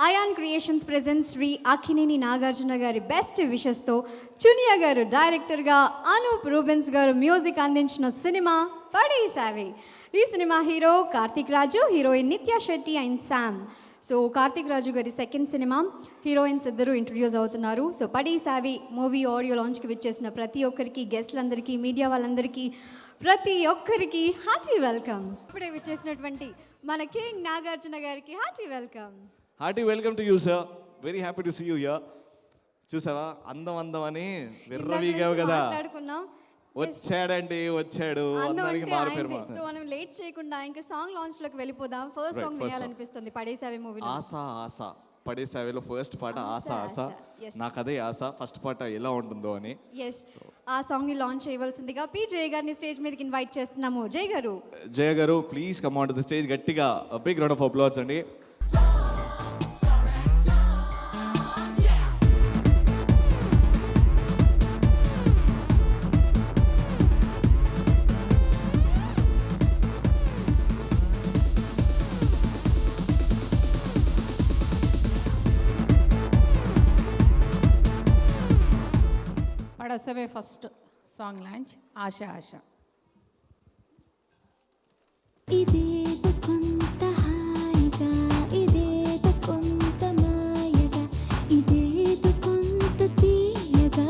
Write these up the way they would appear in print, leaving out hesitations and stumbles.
Ion creations presents Shri Akkineni Nagarjuna గారి best విషెస్తో చునియా గారు డైరెక్టర్గా, అనూప్ రూబెన్స్ గారు మ్యూజిక్ అందించిన సినిమా పడేసావే. ఈ సినిమా hero Karthik Raju, heroine Nithya Shetty and Sam. So Karthik Raju గారి సెకండ్ సినిమా, హీరోయిన్స్ ఇద్దరు ఇంట్రడ్యూస్ అవుతున్నారు. సో పడేసావి మూవీ ఆడియో లాంచ్కి విచ్చేసిన ప్రతి ఒక్కరికి, గెస్ట్లందరికీ, మీడియా వాళ్ళందరికీ, ప్రతి ఒక్కరికి హార్టీ వెల్కమ్. ఇప్పుడే విచ్చేసినటువంటి మన కింగ్ నాగార్జున గారికి hearty welcome. Hearty welcome to you sir. Very happy to see you here. చూసావా అందం అని విర్రవీగావు కదా. వచ్చాడు అందరికి మారిపోయారు. సో మనం లేట్ చేయకుండా ఇంకా సాంగ్ లాంచ్ లోకి వెళ్ళిపోదాం. ఫస్ట్ సాంగ్ వినాలనిపిస్తుంది పడేసావే మూవీలో. ఆశ పడేసావేలో ఫస్ట్ పాట ఆశ. నాకు అదే ఆశ ఫస్ట్ పాట ఎలా ఉంటుందో అని. ఆ సాంగ్ ని లాంచ్ చేయవలసిందిగా పి జయ గారిని స్టేజ్ మీదకి ఇన్వైట్ చేస్తున్నాము. జయ గారు please come on to the stage. గట్టిగా బిగ్ రౌండ్ ఆఫ్ అప్లాడ్స్ అండి. పడసవే ఫస్ట్ సాంగ్ లాంచ్ ఆశ. ఇదేదో కొంత హాయిగా, ఇదేదో కొంత మాయగా, ఇదేదో కొంత తీయగా,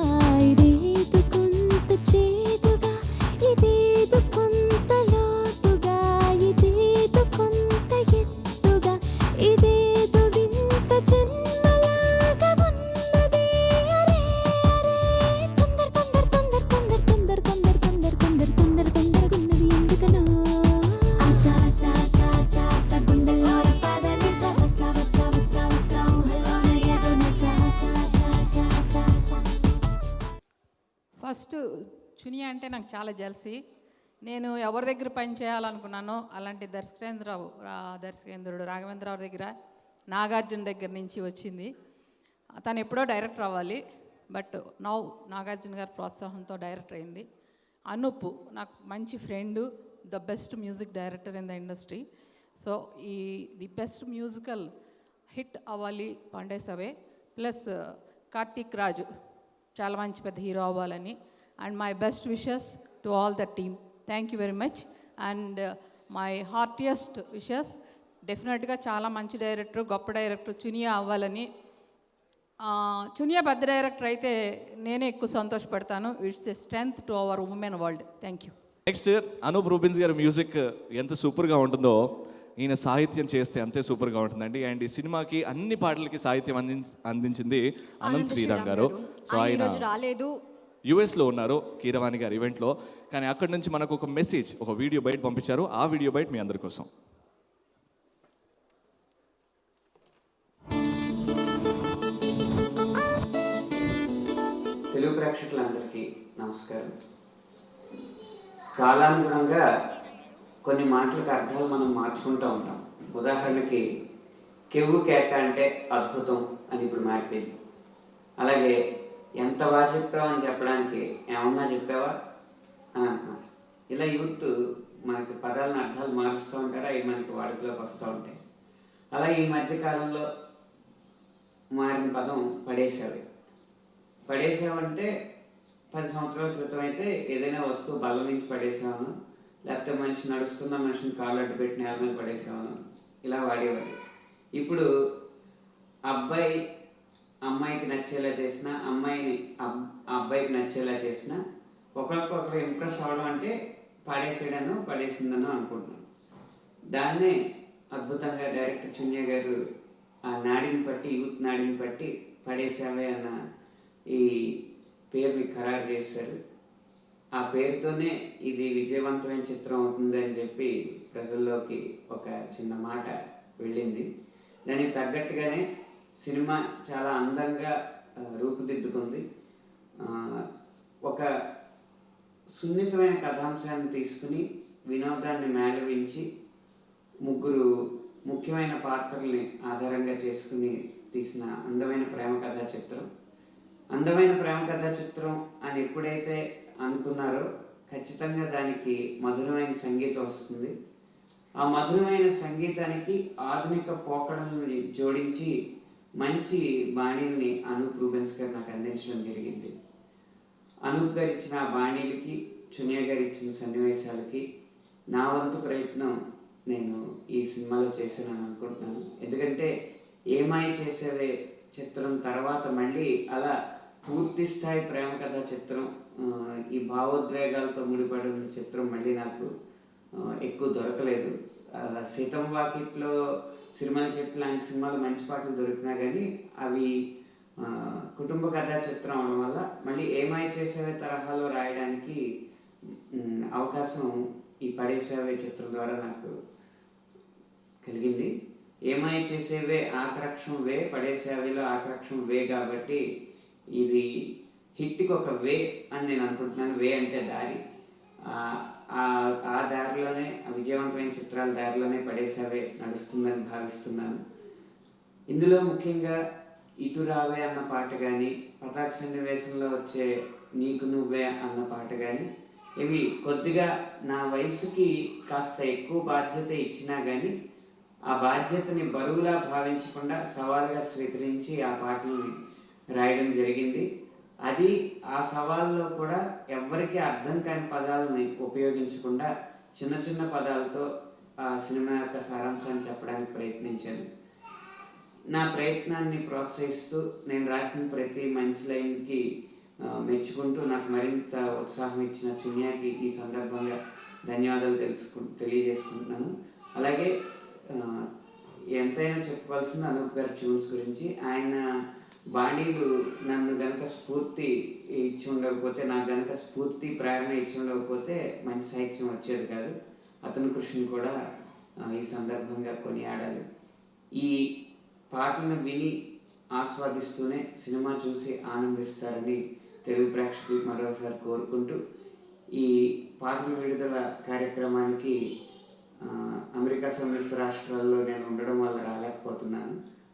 ఇదేదో కొంత చేదుగా, ఇదేదో కొంత లోతుగా, ఇదేదో కొంత ఎత్తుగా, ఇదేదో వింత జన్మలాగా ఉన్నది. అరే తొందరగున్నది ఎందుకనో. ఫస్ట్ చునియా అంటే నాకు చాలా జెల్సీ. నేను ఎవరి దగ్గర పని చేయాలనుకున్నానో అలాంటి దర్శకేంద్రుడు రాఘవేంద్రరావు దగ్గర, నాగార్జున దగ్గర నుంచి వచ్చింది. తను ఎప్పుడో డైరెక్టర్ అవ్వాలి, బట్ నౌ నాగార్జున గారి ప్రోత్సాహంతో డైరెక్టర్ అయింది. అనూప్ నాకు మంచి friend, the best music director in the industry. So the best musical hit అవ్వాలి పండేసవే. ప్లస్ కార్తిక్ రాజు చాలా మంచి పెద్ద హీరో అవ్వాలని. And my best wishes to all the team. Thank you very much. And my heartiest wishes డెఫినెట్గా చాలా మంచి director, గొప్ప director Chuniya అవ్వాలని. చునియా పెద్ద డైరెక్టర్ అయితే నేనే ఎక్కువ సంతోషపడతాను. It's a strength to our women world. Thank you. Next Anup Rubens గారి మ్యూజిక్ ఎంత సూపర్గా ఉంటుందో ఈయన సాహిత్యం చేస్తే అంతే సూపర్గా ఉంటుందండి. అండ్ ఈ సినిమాకి అన్ని పాటలకి సాహిత్యం అందించింది అనంత్ శ్రీరామ్ గారు. సో ఆయన రాలేదు, యుఎస్లో ఉన్నారు కీరవాణి గారి ఈవెంట్లో. కానీ అక్కడి నుంచి మనకు ఒక మెసేజ్, ఒక వీడియో బయట పంపించారు. ఆ వీడియో బయట మీ అందరి కోసం. తెలుగు ప్రేక్షకులందరికీ నమస్కారం. కాలానుగుణంగా కొన్ని మాటలకు అర్థాలు మనం మార్చుకుంటూ ఉంటాం. ఉదాహరణకి కెవ్వు కేక అంటే అద్భుతం అని ఇప్పుడు మారిపోయింది. అలాగే ఎంత బాగా చెప్పావు అని చెప్పడానికి ఏమన్నా చెప్పావా అని అంటున్నాం. ఇలా యూత్ మనకి పదాలను అర్థాలు మారుస్తూ ఉంటారు, అవి మనకి వాడుకలోకి వస్తూ ఉంటాయి. అలా ఈ మధ్యకాలంలో మారిన పదం పడేసావంటే 10 సంవత్సరాల క్రితం అయితే ఏదైనా వస్తువు బల్ల నుంచి పడేసావను, లేకపోతే మనిషి నడుస్తున్న మనిషిని కాళ్ళు అడ్డు పెట్టి నేల మీద పడేసావను, ఇలా వాడేవాడు. ఇప్పుడు అబ్బాయి అమ్మాయికి నచ్చేలా చేసిన, అమ్మాయిని అబ్బాయికి నచ్చేలా చేసిన, ఒకరికొకరు ఇంప్రెస్ అవ్వడం అంటే పడేసాడనో పడేసిందనో అనుకుంటున్నాను. దాన్నే అద్భుతంగా డైరెక్టర్ చునియా గారు ఆ నాడిని బట్టి, యూత్ నాడిని బట్టి పడేసావే అన్న ఈ పేరుని ఖరారు చేశారు. ఆ పేరుతోనే ఇది విజయవంతమైన చిత్రం అవుతుందని చెప్పి ప్రజల్లోకి ఒక చిన్న మాట వెళ్ళింది. దానికి తగ్గట్టుగానే సినిమా చాలా అందంగా రూపుదిద్దుకుంది. ఒక సున్నితమైన కథాంశాన్ని తీసుకుని వినోదాన్ని మేళవించి 3 ముఖ్యమైన పాత్రల్ని ఆధారంగా చేసుకుని తీసిన అందమైన ప్రేమ కథా చిత్రం. అందమైన ప్రేమ కథా చిత్రం అని ఎప్పుడైతే అనుకున్నారో ఖచ్చితంగా దానికి మధురమైన సంగీతం వస్తుంది. ఆ మధురమైన సంగీతానికి ఆధునిక పోకడలను జోడించి మంచి బాణీల్ని అనూప్ రూబెన్స్ గారు నాకు అందించడం జరిగింది. అనూప్ గారు ఇచ్చిన ఆ బాణీలకి, చునియా గారు ఇచ్చిన సన్నివేశాలకి నా వంతు ప్రయత్నం నేను ఈ సినిమాలో చేశానని అనుకుంటున్నాను. ఎందుకంటే ఏమాయ చేసేవే చిత్రం తర్వాత మళ్ళీ అలా పూర్తి స్థాయి ప్రేమ కథా చిత్రం, ఈ భావోద్వేగాలతో ముడిపడి ఉన్న చిత్రం మళ్ళీ నాకు ఎక్కువ దొరకలేదు. సీతం వాకిట్లో సిరిమల చెట్టు లాంటి సినిమాలు మంచి పాటలు దొరికినా కానీ అవి కుటుంబ కథా చిత్రం అవడం వల్ల మళ్ళీ ఏమాయ చేసేవే తరహాలో రాయడానికి అవకాశం ఈ పడేసేవే చిత్రం ద్వారా నాకు కలిగింది. ఏమాయ చేసేవే ఆకరక్షం వే, పడేసేవేలో ఆకరక్షం వే కాబట్టి ఇది హిట్కి ఒక వే అని నేను అనుకుంటున్నాను. వే అంటే దారి. ఆ దారిలోనే, విజయవంతమైన చిత్రాల దారిలోనే పడేసేవే నడుస్తుందని భావిస్తున్నాను. ఇందులో ముఖ్యంగా ఇటు రావే అన్న పాట కానీ, పతాక సన్నివేశంలో వచ్చే నీకు నువ్వే అన్న పాట కానీ, ఇవి కొద్దిగా నా వయసుకి కాస్త ఎక్కువ బాధ్యత ఇచ్చినా కానీ ఆ బాధ్యతని బరువులా భావించకుండా సవాల్గా స్వీకరించి ఆ పాటల్ని రాయడం జరిగింది. అది ఆ సవాల్లో కూడా ఎవ్వరికీ అర్థం కాని పదాలని ఉపయోగించకుండా చిన్న చిన్న పదాలతో ఆ సినిమా యొక్క సారాంశాన్ని చెప్పడానికి ప్రయత్నించాను. నా ప్రయత్నాన్ని ప్రోత్సహిస్తూ నేను రాసిన ప్రతి మంచి లైన్కి మెచ్చుకుంటూ నాకు మరింత ఉత్సాహం ఇచ్చిన చునియాకి ఈ సందర్భంగా ధన్యవాదాలు తెలియజేసుకుంటున్నాను. అలాగే ఎంతైనా చెప్పుకోవాల్సింది అనూప్ గారి ట్యూన్స్ గురించి. ఆయన బాణీలు నన్ను గనక స్ఫూర్తి ఇచ్చి ఉండకపోతే, నాకు గనక స్ఫూర్తి ప్రేరణ ఇచ్చి ఉండకపోతే మంచి సాహిత్యం వచ్చేది కాదు. అతని కృషిని కూడా ఈ సందర్భంగా కొనియాడాలి. ఈ పాటలను విని ఆస్వాదిస్తూనే సినిమా చూసి ఆనందిస్తారని తెలుగు ప్రేక్షకులు మరోసారి కోరుకుంటూ, ఈ పాటల విడుదల కార్యక్రమానికి అమెరికా సంయుక్త రాష్ట్రాల్లో నేను ఉండడం వల్ల రాలేకపోతున్నాను.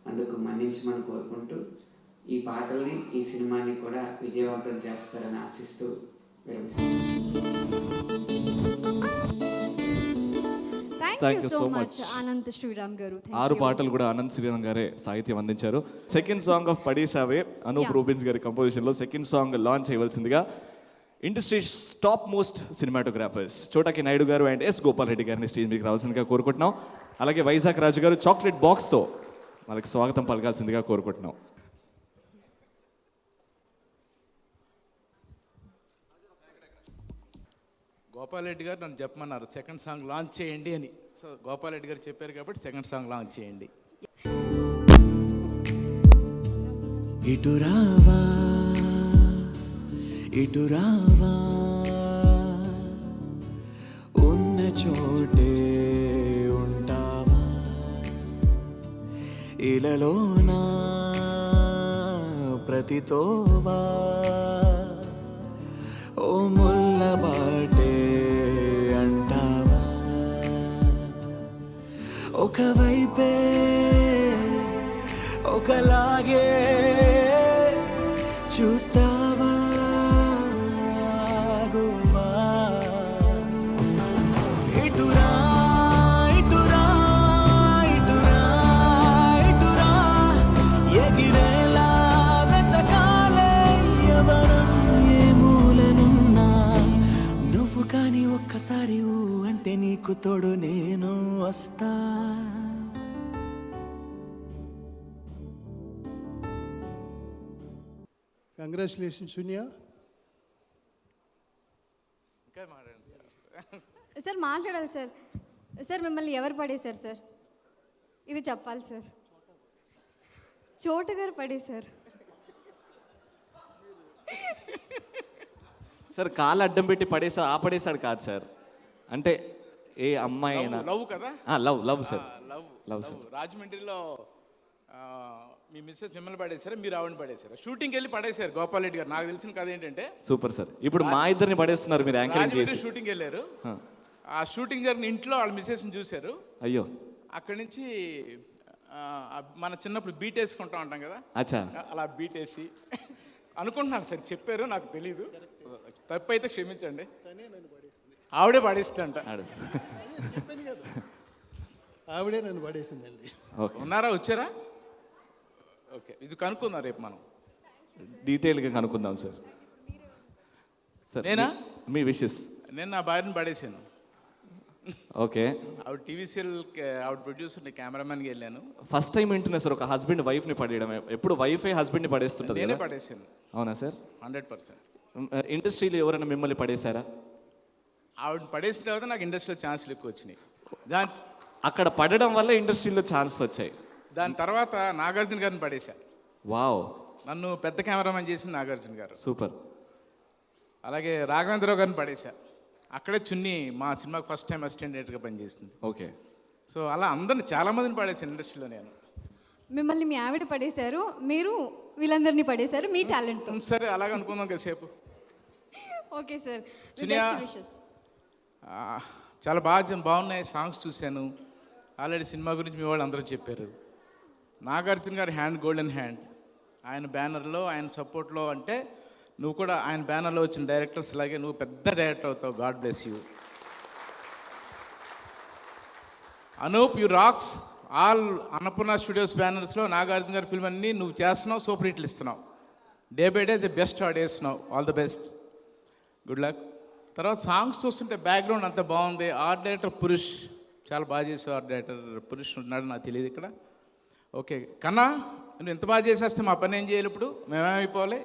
అందుకు మన్నించమని కోరుకుంటూ ఈ పాటల్ని, ఈ సినిమాని కూడా విజయవంతం చేస్తారని ఆశిస్తూ విరమిస్తున్నాను. Thank you so much Anant Sriram గారు. 6 పాటలు కూడా అనంత్ శ్రీరామ్ గారే సాహిత్యం అందించారు. Second song of Padesave Anup Rubens గారి కంపోజిషన్లో సెకండ్ సాంగ్ లాంచ్ చేయవలసిందిగా industry top most cinematographers Chota K Naidu గారు అండ్ ఎస్ గోపాల్ రెడ్డి గారిని స్టేజ్ మీకు రావాల్సిందిగా కోరుకుంటున్నాం. అలాగే వైజాగ్ రాజు గారు చాక్లెట్ బాక్స్తో మనకి స్వాగతం పలకాల్సిందిగా కోరుకుంటున్నాం. గోపాల్ రెడ్డి గారు నన్ను చెప్పమన్నారు సెకండ్ సాంగ్ లాంచ్ చేయండి అని. సో గోపాల్ రెడ్డి గారు చెప్పారు కాబట్టి సెకండ్ సాంగ్ లాంచ్ చేయండి. ఇటు రావా ఇటు రావా ఉన్న చోటే ఉంటావా, ఇలలోనా ప్రతితోవా ఓ ముల్ల బాటే అంటావా, ఒకవైపే ఒకలాగే చూస్తావా గువ్వా, ఇటురా ఇటురా ఇటురా ఇటురా ఎగిరేలా వెతకాలే ఎవరం ఏ మూలనున్నా, నువ్వు కానీ ఒక్కసారి ఊ అంటే నీకు తోడు నేను వస్తా. కంగ్రాచులేషన్ సునియా. ఇంకా మాట్లాడండి సార్. సార్ మాట్లాడాలి సార్. సార్ మిమ్మల్ని ఎవరు పడేశారు సార్? ఇది చెప్పాలి సార్. చోటు గారు పడేశారు. సార్ కాలు అడ్డం పెట్టి పడేసాడు కాదు సార్. అంటే ఏ అమ్మాయి అయినా లవ్ కదా, love love sir. Love love sir. రాజమండ్రిలో మీ మిస్సెస్ మిమ్మల్ని పడేశారా, మీరు ఆవిడని పడేశారా? షూటింగ్కి వెళ్ళి పడేశారు గోపాల్ రెడ్డి గారు. నాకు తెలిసిన కథ ఏంటంటే, సూపర్ సార్. ఇప్పుడు మా ఇద్దరిని పడేస్తున్నారు మీరు యాంకరింగ్ చేసి. షూటింగ్కి వెళ్ళారు. ఆ షూటింగ్ జరిగిన ఇంట్లో వాళ్ళ మిస్సెస్ని చూశారు. అయ్యో. అక్కడి నుంచి మన చిన్నప్పుడు బీట్ వేసుకుంటా ఉంటాం కదా, అచ్చా అలా బీట్ వేసి అనుకుంటున్నారు సార్. చెప్పారు, నాకు తెలీదు, తప్పు అయితే క్షమించండి. ఆవిడే పాడిస్తుందంట. ఆవిడే నన్ను పడేసిందండి. ఓకే, ఉన్నారా, వచ్చారా? ఓకే, ఇది కనుక్కుందాం రేపు మనం. డీటెయిల్గా కనుక్కుందాం సార్. సార్ నేనా? మీ విషెస్. నేను నా భార్యను పడేసాను. ఓకే, ఆవిడ టీవీసీఎల్, ఆవిడ ప్రొడ్యూసర్, కెమెరామెన్కి వెళ్ళాను. ఫస్ట్ టైం వింటున్నా సార్ ఒక హస్బెండ్ వైఫ్ని పడేయడం. ఎప్పుడు వైఫే హస్బెండ్ని పడేస్తుంటుంది నేనే కదా? పడేసాను. అవునా సార్? 100%. ఇండస్ట్రీలో ఎవరైనా మిమ్మల్ని పడేశారా? ఆవిడ పడేసిన తర్వాత నాకు ఇండస్ట్రీలో ఛాన్సులు ఎక్కువ వచ్చినాయి. అక్కడ పడడం వల్ల ఇండస్ట్రీలో ఛాన్సెస్ వచ్చాయి. దాని తర్వాత నాగార్జున గారిని పడేశా. వావ్, నన్ను పెద్ద కెమెరామెన్ చేసిన నాగార్జున గారు. సూపర్. అలాగే రాఘవేంద్రరావు గారిని పడేశా. అక్కడే చున్ని మా సినిమాకి ఫస్ట్ టైం అసిస్టెంట్ డైరెక్టర్గా పనిచేసింది. ఓకే, సో అలా అందరిని చాలామందిని పడేసాను ఇండస్ట్రీలో నేను. మిమ్మల్ని మీ ఆవిడ పడేశారు, మీరు వీళ్ళందరినీ పడేశారు మీ టాలెంట్తో. సరే, అలాగ అనుకుందాం కాసేపు. Okay sir, Chiniya, best wishes. చాలా బాగున్నాయి సాంగ్స్ చూశాను. ఆల్రెడీ సినిమా గురించి మీ వాళ్ళు అందరూ చెప్పారు. నాగార్జున గారి హ్యాండ్ గోల్డెన్ హ్యాండ్. ఆయన బ్యానర్లో, ఆయన సపోర్ట్లో, అంటే నువ్వు కూడా ఆయన బ్యానర్లో వచ్చిన డైరెక్టర్స్ లాగే నువ్వు పెద్ద డైరెక్టర్ అవుతావు. God bless you. Anup, you rocks. All Annapurna studios బ్యానర్స్లో నాగార్జున గారి ఫిల్మ్ అన్నీ నువ్వు చేస్తున్నావు, సూపర్ హిట్లు ఇస్తున్నావు. Day by day the best ఆడేస్తున్నావు. All the best, good luck. తర్వాత సాంగ్స్ చూస్తుంటే బ్యాక్గ్రౌండ్ అంత బాగుంది. ఆర్ట్ డైరెక్టర్ పురుష్ చాలా బాగా చేసావు. ఆర్ట్ డైరెక్టర్ పురుష్ ఉన్నాడు, నాకు తెలియదు ఇక్కడ. ఓకే కన్నా, నువ్వు ఎంత బాగా చేసేస్తే మా పని ఏం చేయాలి ఇప్పుడు? మేమేమైపోవాలి?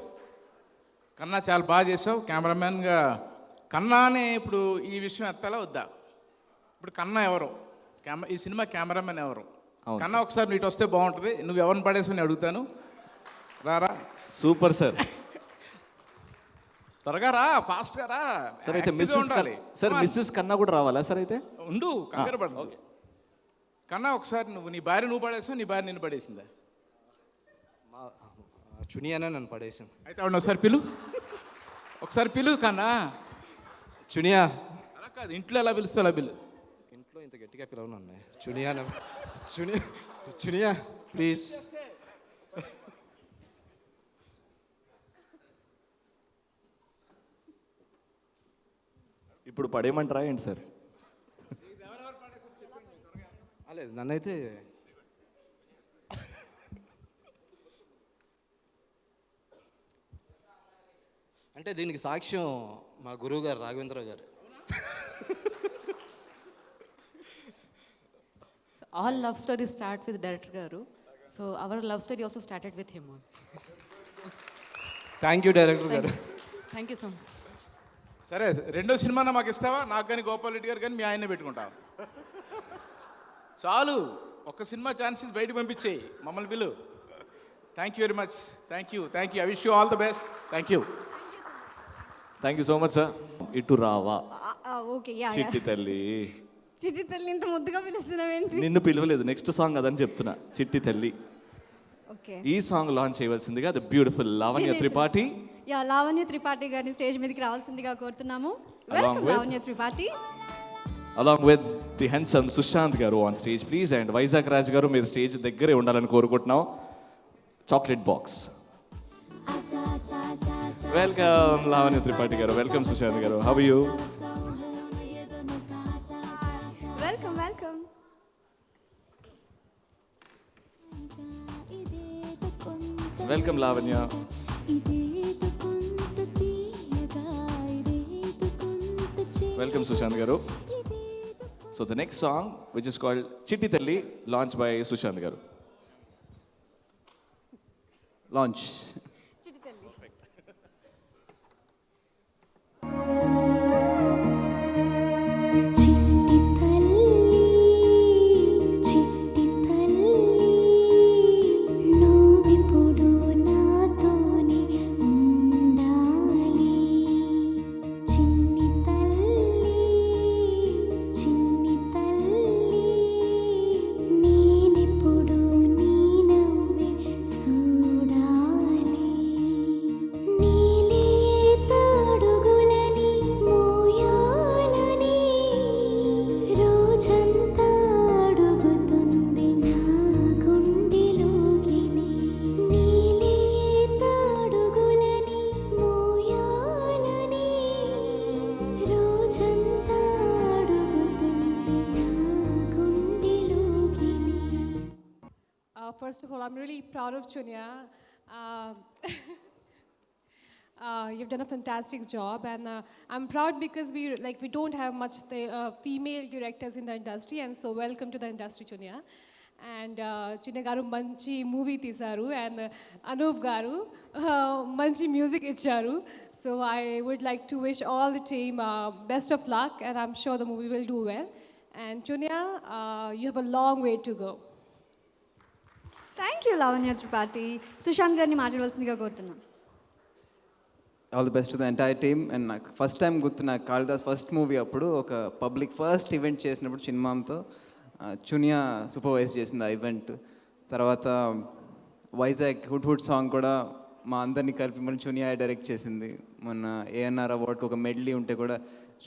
కన్నా చాలా బాగా చేసావు కెమెరామెన్గా. కన్నానే ఇప్పుడు ఈ విషయం ఎత్తాలా వద్దా? ఇప్పుడు కన్నా ఎవరు? ఈ సినిమా కెమెరామెన్ ఎవరు? కన్నా ఒకసారి నీటి వస్తే బాగుంటుంది. నువ్వు ఎవరిని పడేసని అడుగుతాను. రారా. Super sir. త్వరగా రా, ఫాస్ట్గా రా. సార్ అయితే మిస్సెస్ కన్నా కూడా రావాలా సార్? అయితే ఉండు, కంగారు పడదు. కన్నా ఒకసారి నీ భార్య నువ్వు పడేసావు, నీ భార్య నిన్ను పడేసిందా? చునియానే నన్ను పడేసింది. అయితే ఆవిడ ఒకసారి పిలు కన్నా. చునియా. అలా కాదు, ఇంట్లో ఎలా పిలుస్తావు అలా పిలు. ఇంట్లో ఇంత గట్టిగా పిలవను అన్నయ్య. చునియా ప్లీజ్. ఇప్పుడు పడేయమంటారా ఏంటి సార్? లేదు, నన్నైతే అంటే దీనికి సాక్ష్యం మా గురువు గారు రాఘవేంద్రరావు గారు. All love stories start with director garu. So our love story also started with him only. Thank you director గారు. Thank you so much. సరే, రెండో సినిమా మాకు ఇస్తావా? నాకు కానీ గోపాల్ రెడ్డి గారు కానీ మీ ఆయనే పెట్టుకుంటావు. చాలు, ఒక్క సినిమా ఛాన్సెస్ బయటకు పంపించేయి, మమ్మల్ని పిలు. Thank you very much. Thank you. I wish you all the best. Thank you so much sir. ఇటు రావా ఓకే, చిట్టి తల్లి. చిట్టి తల్లి ఇంత ముద్దుగా పిలుస్తున్నావేంటి? నిన్ను పిలవలేదు, నెక్స్ట్ సాంగ్ అదని చెప్తున్నా. చిట్టి తల్లి ఓకే, ఈ సాంగ్ లాంచ్ చేయవలసిందిగా ద బ్యూటిఫుల్ లావణ్య త్రిపాఠి. లావణ్య త్రిపాఠి గారిని స్టేజ్ మీదకి రావాల్సిందిగా కోరుతున్నాము. Welcome Lavanya Tripathi. Along with the handsome Sushant గారు on stage please. And Vizag Raj గారు మీరు స్టేజ్ దగ్గరే ఉండాలని కోరుకుంటున్నాం. Chocolate box. Welcome Lavanya Tripathi గారు. వెల్కమ్ సుశాంత్ గారు. How are you? Welcome welcome. Welcome Lavanya. Welcome Sushant గారు. So the next song which is called Chitti Talli, launch by Sushant గారు. లాంచ్. చిట్టి తల్లి. చిట్టి తల్లి చిట్టి తల్లి నువ్విప్పుడు నాతోనే ఉండాలి. చిన్ని తల్లి చిన్ని తల్లి నేనెప్పుడు నీ నవ్వే చూడాలి. very proud of Chunya. You've done a fantastic job, and I'm proud because we don't have much female directors in the industry, and so welcome to the industry, Chunya. And Chunya garu manchi movie teesaru, and Anup garu manchi music icharu. So I would like to wish all the team best of luck, and I'm sure the movie will do well. And Chunya, you have a long way to go. Thank you Lavanya Tripathi. Sushanth గారిని మాట్లాడవలసిందిగా కోరుతున్నాం. All the best to the entire team. And నాకు first time గుర్తు, నాకు Kalidas first movie అప్పుడు ఒక public first event చేసినప్పుడు చిన్మామ్తో Chuniya supervise చేసింది ఆ ఈవెంట్. తర్వాత వైజాగ్ హుడ్ హుడ్ సాంగ్ కూడా మా అందరినీ కలిపి మళ్ళీ చునియా డైరెక్ట్ చేసింది. మొన్న ఏఎన్ఆర్ అవార్డ్కి ఒక మెడలీ ఉంటే కూడా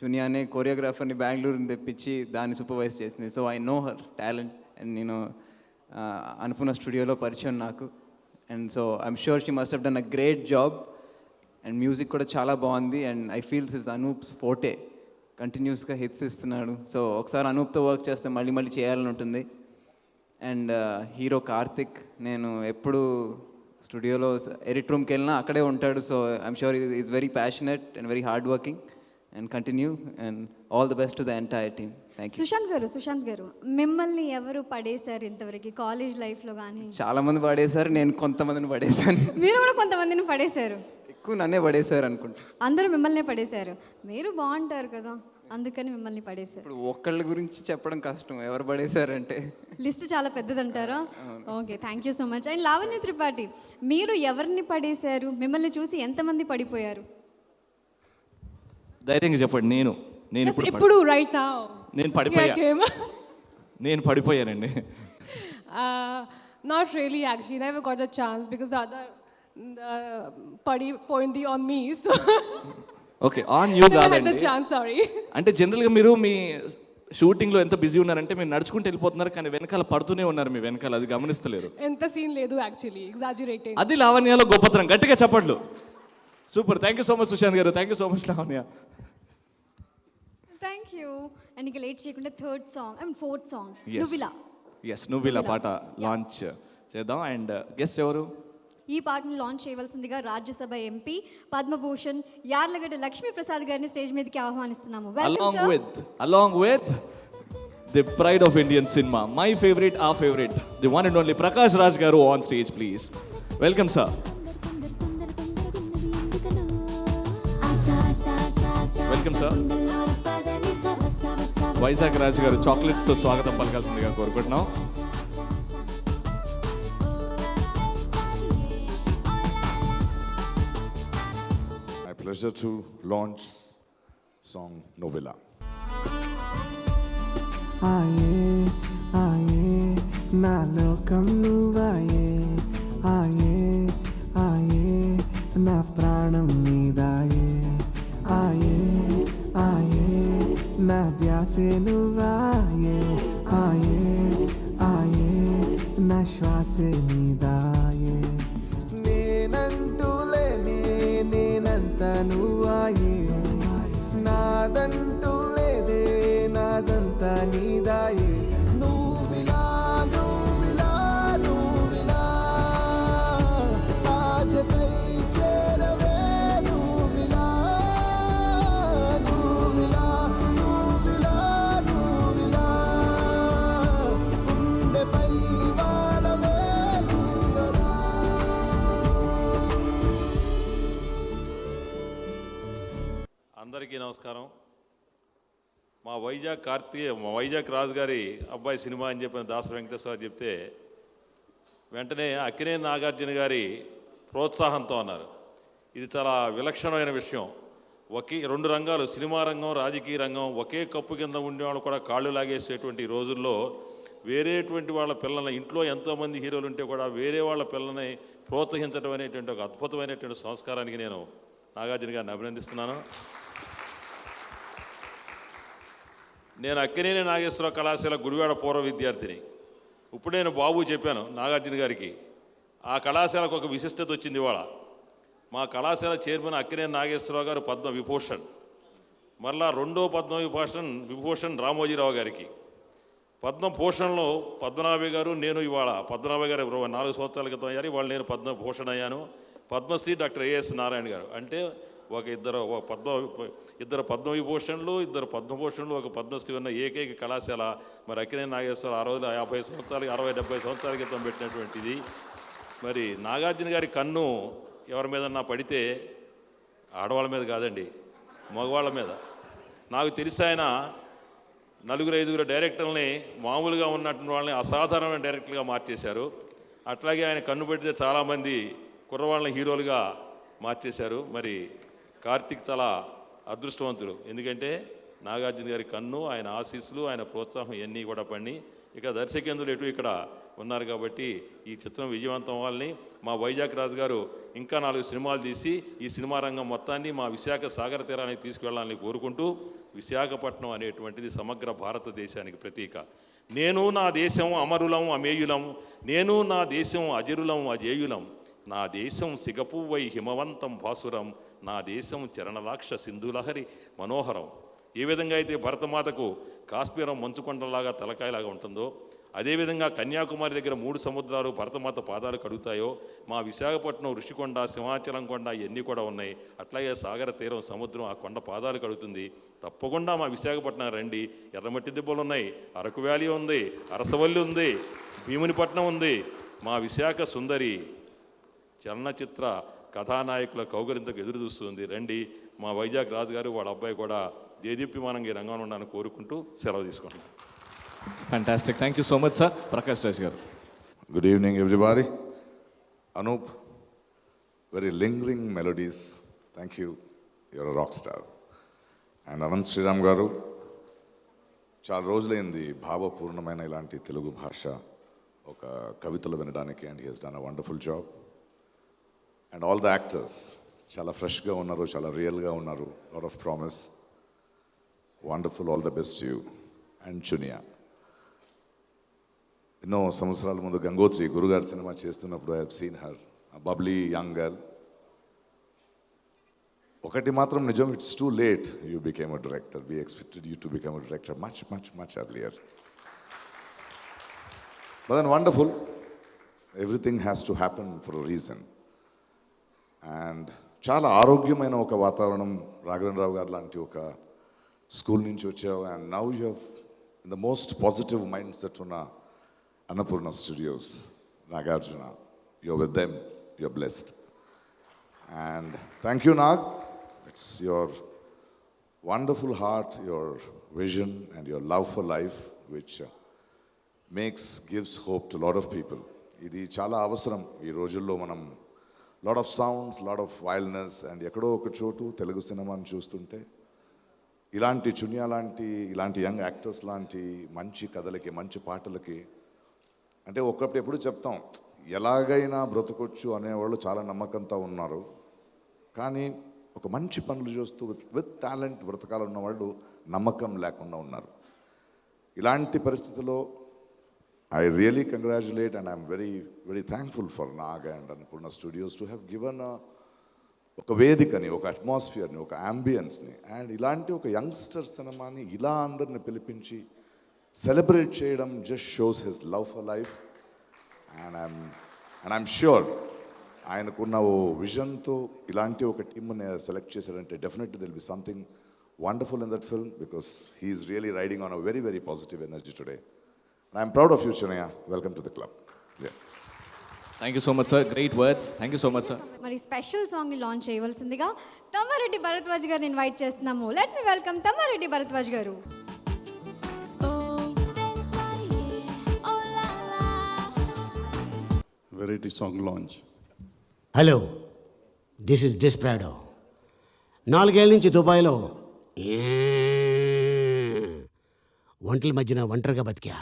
చునియానే కొరియోగ్రాఫర్ని బెంగళూరుని తెప్పించి దాన్ని సూపర్వైజ్ చేసింది. So I know her talent. And నేను అనుకున్న స్టూడియోలో పరిచయం నాకు. And so I'm sure she must have done a great job. And music కూడా చాలా బాగుంది. And I feels is Anup's forte, కంటిన్యూస్గా హిట్స్ ఇస్తున్నాడు. సో ఒకసారి అనూప్తో వర్క్ చేస్తే మళ్ళీ మళ్ళీ చేయాలని ఉంటుంది. అండ్ హీరో కార్తిక్, నేను ఎప్పుడు స్టూడియోలో ఎడిట్ రూమ్కి వెళ్ళినా అక్కడే ఉంటాడు. So I'm sure is very passionate and very hard working. And continue and all the best to the entire team. Thank you. Sushanth garu మిమ్మల్ని ఎవరు పడేశారు ఇంతవరకు కాలేజ్ లైఫ్లో కానీ? చాలామంది పడేశారు, నేను కొంతమందిని పడేశాను. మీరు కూడా కొంతమందిని పడేశారు. ఎక్కువ నన్నే పడేశారు అనుకుంటా. అందరూ మిమ్మల్నే పడేశారు. మీరు బాగుంటారు కదా, అందుకని మిమ్మల్ని పడేశారు. ఇప్పుడు ఒక్కళ్ళ గురించి చెప్పడం కష్టం, ఎవరు పడేశారంటే. లిస్ట్ చాలా పెద్దదంటారా? Okay, thank you so much. And Lavanya Tripathi, మీరు ఎవరిని పడేశారు? మిమ్మల్ని చూసి ఎంతమంది పడిపోయారు? ధైర్యంగా చెప్పండి. నేను ఇప్పుడు రైట్ నౌ నేను పడిపోయానండి. Not really, actually. Never got the chance because the other party pointed on me. So okay, on you never had the కాదండి. chance. Sorry. అంటే జనరల్గా మీరు మీ షూటింగ్లో ఎంత బిజీ ఉన్నారంటే మీరు నడుచుకుంటూ వెళ్ళిపోతున్నారు, కానీ వెనకాల పడుతూనే ఉన్నారు. మీ వెనకాల అది గమనిస్తలేరు. ఎంత సీన్ లేదు యాక్చువల్లీ, ఎగ్జాజరేటింగ్. అది లావణ్యలో గొప్పతనం. గట్టిగా చెప్పట్లు. Super. Thank you so much Sushant గారు. Thank you so much Lavanya. Thank you. And ఇక లేట్ చేయకుండా ఫోర్త్ సాంగ్ నువ్విలా పాట లాంచ్ చేద్దాం. అండ్ గెస్ట్ ఎవరు? ఈ పాటను లాంచ్ చేయవలసిందిగా రాజ్యసభ ఎంపీ పద్మభూషణ్ యార్లగడ్డ లక్ష్మీ ప్రసాద్ గారిని స్టేజ్ మీదకి ఆహ్వానిస్తున్నాము. along with the pride of Indian cinema, my favorite, our favorite, the one and only Prakash Raj garu on stage, please. Welcome, sir. Welcome, sir. Vizag రాజు గారు చాక్లెట్స్తో స్వాగతం పలకాల్సిందిగా కోరుకుంటున్నాం. My pleasure to launch song Novella. ఆయే ఆయే నా లోకం నువ్వాయే, ఆయే ఆయే నా ప్రాణం నీదాయే, ఆయే ఆయే నా ధ్యాసే నువ్వాయే, ఆయే ఆయే నా శ్వాసే నీదాయే. నేనంటూ లేనే నేనంత నువ్వాయే, నాదంటూ లేదే నాదంతా నీదాయే. నువ్విలా నువ్విలా నువ్విలా ఆజకై చేరవే, నువ్విలా నువ్విలా నువ్విలా నువ్విలా గుండెపై వాలవే నువ్వలా. అందరికీ నమస్కారం. మా వైజాగ్ రాజు గారి అబ్బాయి సినిమా అని చెప్పిన దాస వెంకటేశ్వర చెప్తే వెంటనే అక్కినేని నాగార్జున గారి ప్రోత్సాహంతో అన్నారు. ఇది చాలా విలక్షణమైన విషయం. రెండు రంగాలు, సినిమా రంగం, రాజకీయ రంగం, ఒకే కప్పు కింద ఉండేవాళ్ళు కూడా కాళ్ళు లాగేసేటువంటి రోజుల్లో వేరేటువంటి వాళ్ళ పిల్లల్ని, ఇంట్లో ఎంతోమంది హీరోలు ఉంటే కూడా వేరే వాళ్ళ పిల్లల్ని ప్రోత్సహించడం అనేటువంటి ఒక అద్భుతమైనటువంటి సంస్కారానికి నేను నాగార్జున గారిని అభినందిస్తున్నాను. నేను అక్కినేని నాగేశ్వరరావు కళాశాల గుడివాడ పూర్వ విద్యార్థిని. ఇప్పుడు నేను బాబు చెప్పాను నాగార్జున గారికి, ఆ కళాశాలకు ఒక విశిష్టత వచ్చింది ఇవాళ. మా కళాశాల చైర్మన్ అక్కినేని నాగేశ్వరరావు గారు పద్మ విభూషణ్, మరలా రెండో పద్మ విభూషణ్ రామోజీరావు గారికి, పద్మభూషణ్లో పద్మనాభి గారు నేను ఇవాళ పద్మనాభి గారు 4 సంవత్సరాల క్రితం అయ్యారు, ఇవాళ నేను పద్మభూషణ్ అయ్యాను. పద్మశ్రీ డాక్టర్ ఏఎస్ నారాయణ గారు, అంటే ఇద్దరు పద్మవిభూషణ్లు, ఇద్దరు పద్మభూషణ్లు, ఒక పద్మశ్రీ ఉన్న ఏకైక కళాశాల మరి అక్కినేని నాగేశ్వర ఆ రోజు 50 సంవత్సరాలు 60-70 సంవత్సరాల క్రితం పెట్టినటువంటిది. మరి నాగార్జున గారి కన్ను ఎవరి మీద పడితే ఆడవాళ్ళ మీద కాదండి, మగవాళ్ళ మీద. నాకు తెలిసి ఆయన 4-5 డైరెక్టర్లని మామూలుగా ఉన్నటువంటి వాళ్ళని అసాధారణమైన డైరెక్టర్గా మార్చేశారు. అట్లాగే ఆయన కన్ను పెడితే చాలామంది కుర్రవాళ్ళని హీరోలుగా మార్చేశారు. మరి కార్తీక్ చాలా అదృష్టవంతుడు, ఎందుకంటే నాగార్జున గారి కన్ను, ఆయన ఆశీస్సులు, ఆయన ప్రోత్సాహం ఇవన్నీ కూడా పడి ఇక దర్శకేంద్రులు ఎటు ఇక్కడ ఉన్నారు కాబట్టి ఈ చిత్రం విజయవంతం అవ్వాలని మా వైజాగ్ రాజు గారు ఇంకా 4 సినిమాలు తీసి ఈ సినిమా రంగం మొత్తాన్ని మా విశాఖ సాగర తీరానికి తీసుకువెళ్ళాలని కోరుకుంటూ, విశాఖపట్నం అనేటువంటిది సమగ్ర భారతదేశానికి ప్రతీక. నేను నా దేశం అమరులం అమేయులం, నేను నా దేశం అజరులం అజేయులం, నా దేశం సిగపువ్వై హిమవంతం భాసురం, నా దేశం చరణలాక్ష సింధులహరి మనోహరం. ఏ విధంగా అయితే భరతమాతకు కాశ్మీరం మంచుకొండలాగా తలకాయలాగా ఉంటుందో, అదేవిధంగా కన్యాకుమారి దగ్గర 3 సముద్రాలు భరతమాత పాదాలు కడుగుతాయో, మా విశాఖపట్నం ఋషికొండ, సింహాచలం కొండ ఇవన్నీ కూడా ఉన్నాయి. అట్లాగే సాగర తీరం, సముద్రం ఆ కొండ పాదాలు కడుగుతుంది. తప్పకుండా మా విశాఖపట్నం రండి. ఎర్రమట్టి దిబ్బలు ఉన్నాయి, అరకు వ్యాలీ ఉంది, అరసవల్లి ఉంది, భీమునిపట్నం ఉంది. మా విశాఖ సుందరి చలనచిత్ర కథానాయకుల కౌగలింతకు ఎదురు చూస్తుంది. రండి. మా వైజాగ్ రాజు గారు వాళ్ళ అబ్బాయి కూడా దేదీప్యమానంగా ఈ రంగంలో ఉండాలని కోరుకుంటూ సెలవు తీసుకుంటున్నాను. Fantastic, thank you so much sir. Prakash Raj గారు. Good evening, everybody. Anup, very lingering melodies. Thank you. You're a rock star. And Anant Sriram garu, చాలా రోజులైంది భావపూర్ణమైన ఇలాంటి తెలుగు భాష ఒక కవితలు వినడానికి, and he has done a wonderful job. And all the actors చాలా ఫ్రెష్గా ఉన్నారు, చాలా రియల్గా ఉన్నారు. Lot of promise. Wonderful, all the best to you. And Chunia. ఎన్నో సంవత్సరాల ముందు గంగోత్రి గురుగారు సినిమా చేస్తున్నప్పుడు I have seen her, bubbly young girl. ఒకటి మాత్రం నిజం, it's too late you became a director. We expected you to become a director much much much earlier. But then wonderful, everything has to happen for a reason. And చాలా ఆరోగ్యమైన ఒక వాతావరణం, రాఘవేంద్రరావు గారు లాంటి ఒక స్కూల్ నుంచి వచ్చావు. And now you have in the most positive mind set ఉన్న Annapurna Studios, Nagarjuna. You're with them, you're blessed. And thank you, Nag. It's your wonderful heart, your vision, and your love for life, which gives hope to a lot of people. Idi chala avasaram ee rojullo manam lot of sounds, lot of wildness, and ekado oka chotu Telugu cinema ni chustunte ilanti Chunia lanti ilanti young actors lanti manchi kadalaki manchi paatalaki, అంటే ఒకప్పుడు ఎప్పుడు చెప్తాం ఎలాగైనా బ్రతకొచ్చు అనేవాళ్ళు చాలా నమ్మకంతో ఉన్నారు. కానీ ఒక మంచి పనులు చేస్తూ విత్ టాలెంట్ బ్రతకాలన్న వాళ్ళు నమ్మకం లేకుండా ఉన్నారు. ఇలాంటి పరిస్థితుల్లో I really congratulate and I'm very very thankful for Nag and Annapurna studios to have given ఒక వేదికని, ఒక అట్మాస్ఫియర్ని, ఒక అంబియన్స్ని. అండ్ ఇలాంటి ఒక యంగ్స్టర్ సినిమాని ఇలా అందరిని పిలిపించి సెలబ్రేట్ చేయడం just shows his love for life. And I'm sure ఆయనకున్న ఓ విజన్తో ఇలాంటి ఒక టీమ్ని సెలెక్ట్ చేశారంటే definitely will be something wonderful in that film, because he is really riding on a very very positive energy today. I'm proud of you Chinnayya. Welcome to the club. Thank you so much sir, great words. Thank you so much sir. మరి special సాంగ్ని launch చేయవలసిందిగా తమ్మారెడ్డి భరద్వాజ్ గారిని invite చేస్తున్నాము. Let me welcome Tammareddy Bharadwaj గారు. Variety song launch. Hello, this is desperado. 4 ఏళ్ళ నుంచి దుబాయ్లో ఒంటల మధ్యన ఒంటరిగా బతికా.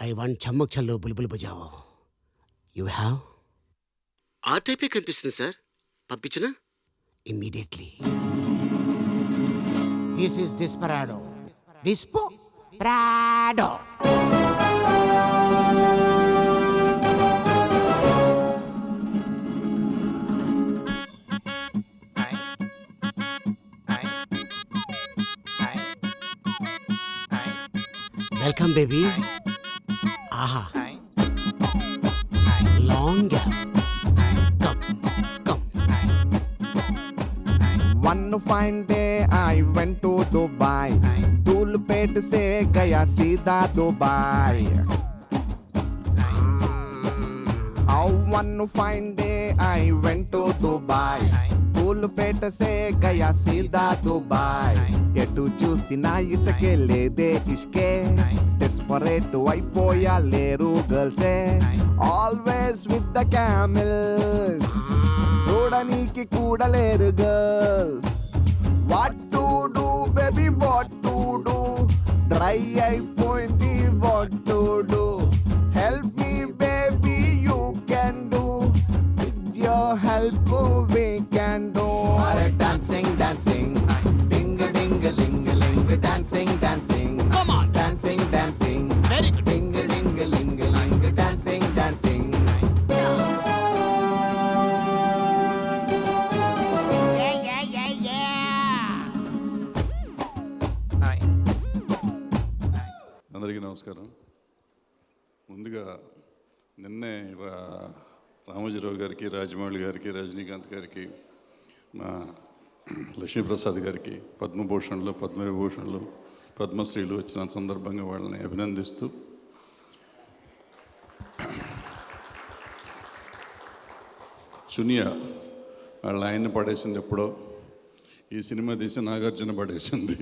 I want Chammak చల్లో Bulbul బజావో. You have ఆ టైపే కనిపిస్తుంది సార్. పంపించిన immediately. This is desperado. Desperado. Welcome baby. ఆహా, long gap. One fine day I went to Dubai. Dhulpet se gaya seedha Dubai. Oh, one fine day I went to Dubai. Dhulpet se gaya seedha Dubai. ఎటు చూసినా ఇసుకే లేదే ఇష్కే, desperate అయిపోయా లేరు గర్ల్సే, always with the camels, చూడనీకి కూడా లేరు girls. What to do baby, what to do, dry అయిపోయింది what to do, help me baby you can do, with your help we can do. Dancing dancing ding ding ling ling, dancing dancing dancing dancing ding ding ling ling, dancing dancing. అందరికీ నమస్కారం. ముందుగా నిన్నే రామోజీరావు గారికి, రాజమౌళి గారికి, రజనీకాంత్ గారికి, మా లక్ష్మీప్రసాద్ గారికి పద్మభూషణ్లు, పద్మవిభూషణ్లు, పద్మశ్రీలు వచ్చిన సందర్భంగా వాళ్ళని అభినందిస్తూ, చునియా వాళ్ళ ఆయన్ని పడేసింది ఎప్పుడో, ఈ సినిమా తీసి నాగార్జున పడేసింది.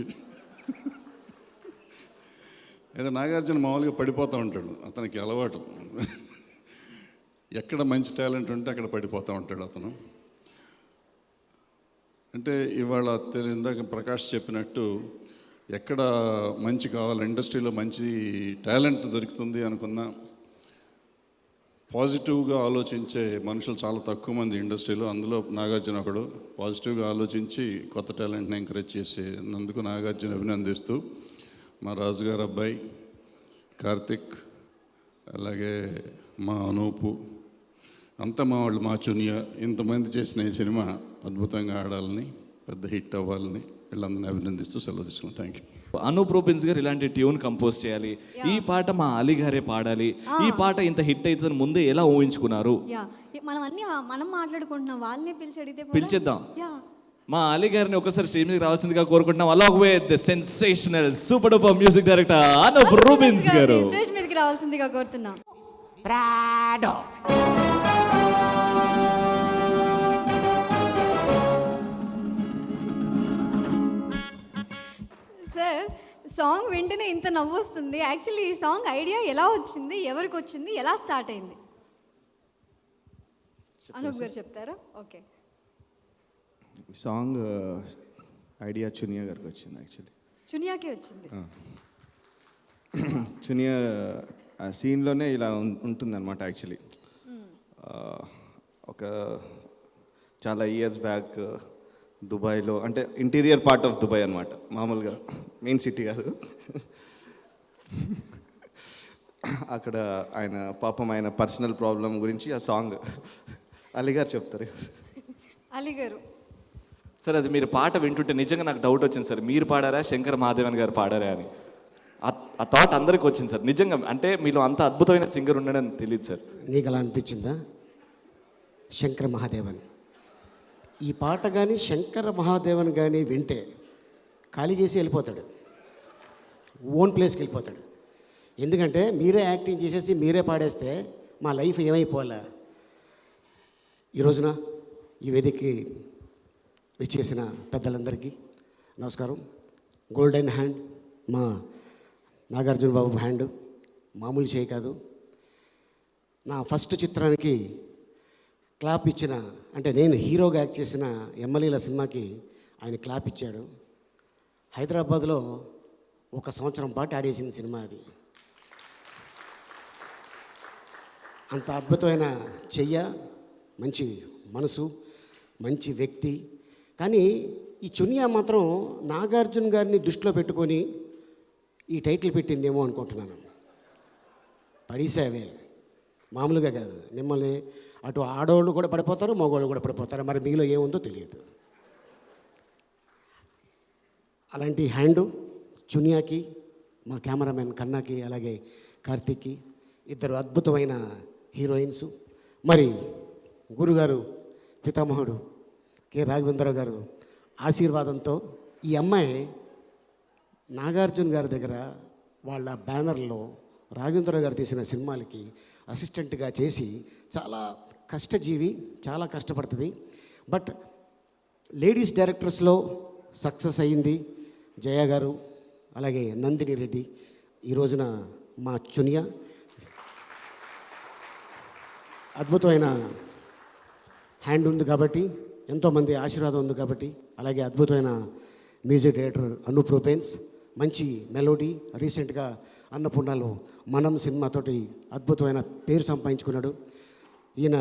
అయితే నాగార్జున మామూలుగా పడిపోతూ ఉంటాడు, అతనికి అలవాటు. ఎక్కడ మంచి టాలెంట్ ఉంటే అక్కడ పడిపోతూ ఉంటాడు అతను. అంటే ఇవాళ ఇందాక ప్రకాష్ చెప్పినట్టు ఎక్కడ మంచి కావాలి, ఇండస్ట్రీలో మంచి టాలెంట్ దొరుకుతుంది అనుకున్నా పాజిటివ్గా ఆలోచించే మనుషులు చాలా తక్కువ మంది ఇండస్ట్రీలో. అందులో నాగార్జున ఒకడు. పాజిటివ్గా ఆలోచించి కొత్త టాలెంట్ని ఎంకరేజ్ చేసేందుకు నాగార్జున అభినందిస్తూ, మా రాజుగారు అబ్బాయి కార్తిక్, అలాగే మా అనూపు, అంతా మా వాళ్ళు, మా చునియా, ఇంతమంది చేసిన ఈ సినిమా అద్భుతంగా ఆడాలని, పెద్ద హిట్ అవ్వాలని వీళ్ళందరినీ అభినందిస్తూ సెలవు తీసుకున్నాను. Thank you. అనూప్ రూబెన్స్ గారు ఇలాంటి ట్యూన్ కంపోజ్ చేయాలి, ఈ పాట మా అలీ గారే పాడాలి, ఈ పాట ఇంత హిట్ అవుతుందని ముందే ఎలా ఊహించుకున్నారు? మనం మాట్లాడుకుంటున్నాం, వాళ్ళని పిలిచి అడిగితే పిలిచేద్దాం. మా అలీ గారిని ఒకసారి స్టేజ్ మీదకి రావాల్సిందిగా కోరుకుంటున్నాం. Along with the sensational super duper music director Anup Rubens గారు స్టేజ్ మీదకి రావాల్సిందిగా కోరుతున్నాం. సార్, సాంగ్ వింటేనే ఇంత నవ్వు వస్తుంది. యాక్చువల్లీ ఈ సాంగ్ ఐడియా ఎలా వచ్చింది, ఎవరికి వచ్చింది, ఎలా స్టార్ట్ అయింది? అనూప్ గారు చెప్తారా? ఓకే. సాంగ్ ఐడియా చునియా గారికి వచ్చింది. యాక్చువల్లీ చునియాకే వచ్చింది. చునియా ఆ సీన్లోనే ఇలా ఉంటుందన్నమాట. యాక్చువల్లీ ఒక చాలా ఇయర్స్ బ్యాక్ దుబాయ్లో, అంటే ఇంటీరియర్ పార్ట్ ఆఫ్ దుబాయ్ అనమాట, మామూలుగా మెయిన్ సిటీ కాదు. అక్కడ ఆయన పాపం ఆయన పర్సనల్ ప్రాబ్లం గురించి ఆ సాంగ్ అలీ గారు చెప్తారు. అలీ గారు సార్, అది మీరు పాట వింటుంటే నిజంగా నాకు డౌట్ వచ్చింది సార్, మీరు పాడారా శంకర్ మహాదేవన్ గారు పాడారా అని. ఆ థాట్ అందరికీ వచ్చింది సార్. నిజంగా అంటే మీలో అంత అద్భుతమైన సింగర్ ఉండడం తెలియదు సార్. నీకు అలా అనిపించిందా? శంకర్ మహాదేవన్ ఈ పాట కానీ శంకర్ మహాదేవన్ కానీ వింటే ఖాళీ చేసి వెళ్ళిపోతాడు, ఓన్ ప్లేస్కి వెళ్ళిపోతాడు. ఎందుకంటే మీరే యాక్టింగ్ చేసేసి మీరే పాడేస్తే మా లైఫ్ ఏమైపోవాలా? ఈ రోజున ఈ వేదికకి విచ్చేసిన పెద్దలందరికీ నమస్కారం. గోల్డెన్ హ్యాండ్ మా నాగార్జున బాబు హ్యాండ్ మామూలు చేయి కాదు. నా ఫస్ట్ చిత్రానికి క్లాప్ ఇచ్చిన, అంటే నేను హీరోగా యాక్ట్ చేసిన ఎమ్మెల్యేల సినిమాకి ఆయన క్లాప్ ఇచ్చాడు. హైదరాబాద్లో 1 సంవత్సరం పాటు ఆడేసింది సినిమా అది. అంత అద్భుతమైన చెయ్య, మంచి మనసు, మంచి వ్యక్తి. కానీ ఈ చునియా మాత్రం నాగార్జున గారిని దృష్టిలో పెట్టుకొని ఈ టైటిల్ పెట్టిందేమో అనుకుంటున్నాను. పడేసావే మామూలుగా కాదు, మిమ్మల్ని అటు ఆడవాళ్ళు కూడా పడిపోతారు, మగవాళ్ళు కూడా పడిపోతారు. మరి మీలో ఏముందో తెలియదు. అలాంటి హ్యాండు చునియాకి మా కెమెరామెన్ కన్నాకి, అలాగే కార్తీక్కి, ఇద్దరు అద్భుతమైన హీరోయిన్స్, మరి గురుగారు పితామహుడు కె రాఘవేంద్రరావు గారు ఆశీర్వాదంతో ఈ అమ్మాయి నాగార్జున గారి దగ్గర వాళ్ళ బ్యానర్లో రాఘవేంద్రరావు గారు తీసిన సినిమాలకి అసిస్టెంట్గా చేసి చాలా కష్టజీవి, చాలా కష్టపడుతుంది. బట్ లేడీస్ డైరెక్టర్స్లో సక్సెస్ అయ్యింది జయ గారు, అలాగే నందిని రెడ్డి. ఈ రోజున మా చునియా అద్భుతమైన హ్యాండ్ ఉంది కాబట్టి, ఎంతోమంది ఆశీర్వాదం ఉంది కాబట్టి, అలాగే అద్భుతమైన మ్యూజిక్ డైరెక్టర్ అనూప్ రూపెన్స్, మంచి మెలోడీ, రీసెంట్గా అన్నపూర్ణలో మనం సినిమాతోటి అద్భుతమైన పేరు సంపాదించుకున్నాడు. ఈయన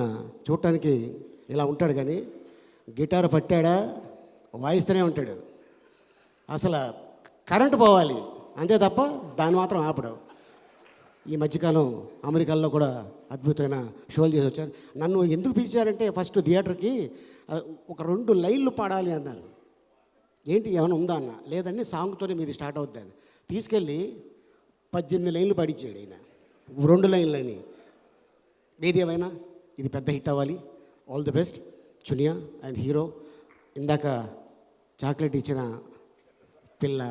చూడటానికి ఇలా ఉంటాడు కానీ గిటార్ పట్టాడా వాయిస్తూనే ఉంటాడు. అసలు కరెంటు పోవాలి అంతే తప్ప దాన్ని మాత్రం ఆపడు. ఈ మధ్యకాలం అమెరికాలో కూడా అద్భుతమైన షోలు చేసి వచ్చారు. నన్ను ఎందుకు పిలిచారంటే ఫస్ట్ థియేటర్కి ఒక 2 లైన్లు పాడాలి అన్నారు. ఏంటి ఏమైనా ఉందా అన్న, లేదండి సాంగ్తోనే మీది స్టార్ట్ అవుతుంది అని తీసుకెళ్ళి 18 లైన్లు పాడించాడు ఆయన, 2 లైన్లని. ఏది ఏమైనా ఇది పెద్ద హిట్ అవ్వాలి. All the best Chunia and hero. ఇందాక చాక్లెట్ ఇచ్చిన పిల్ల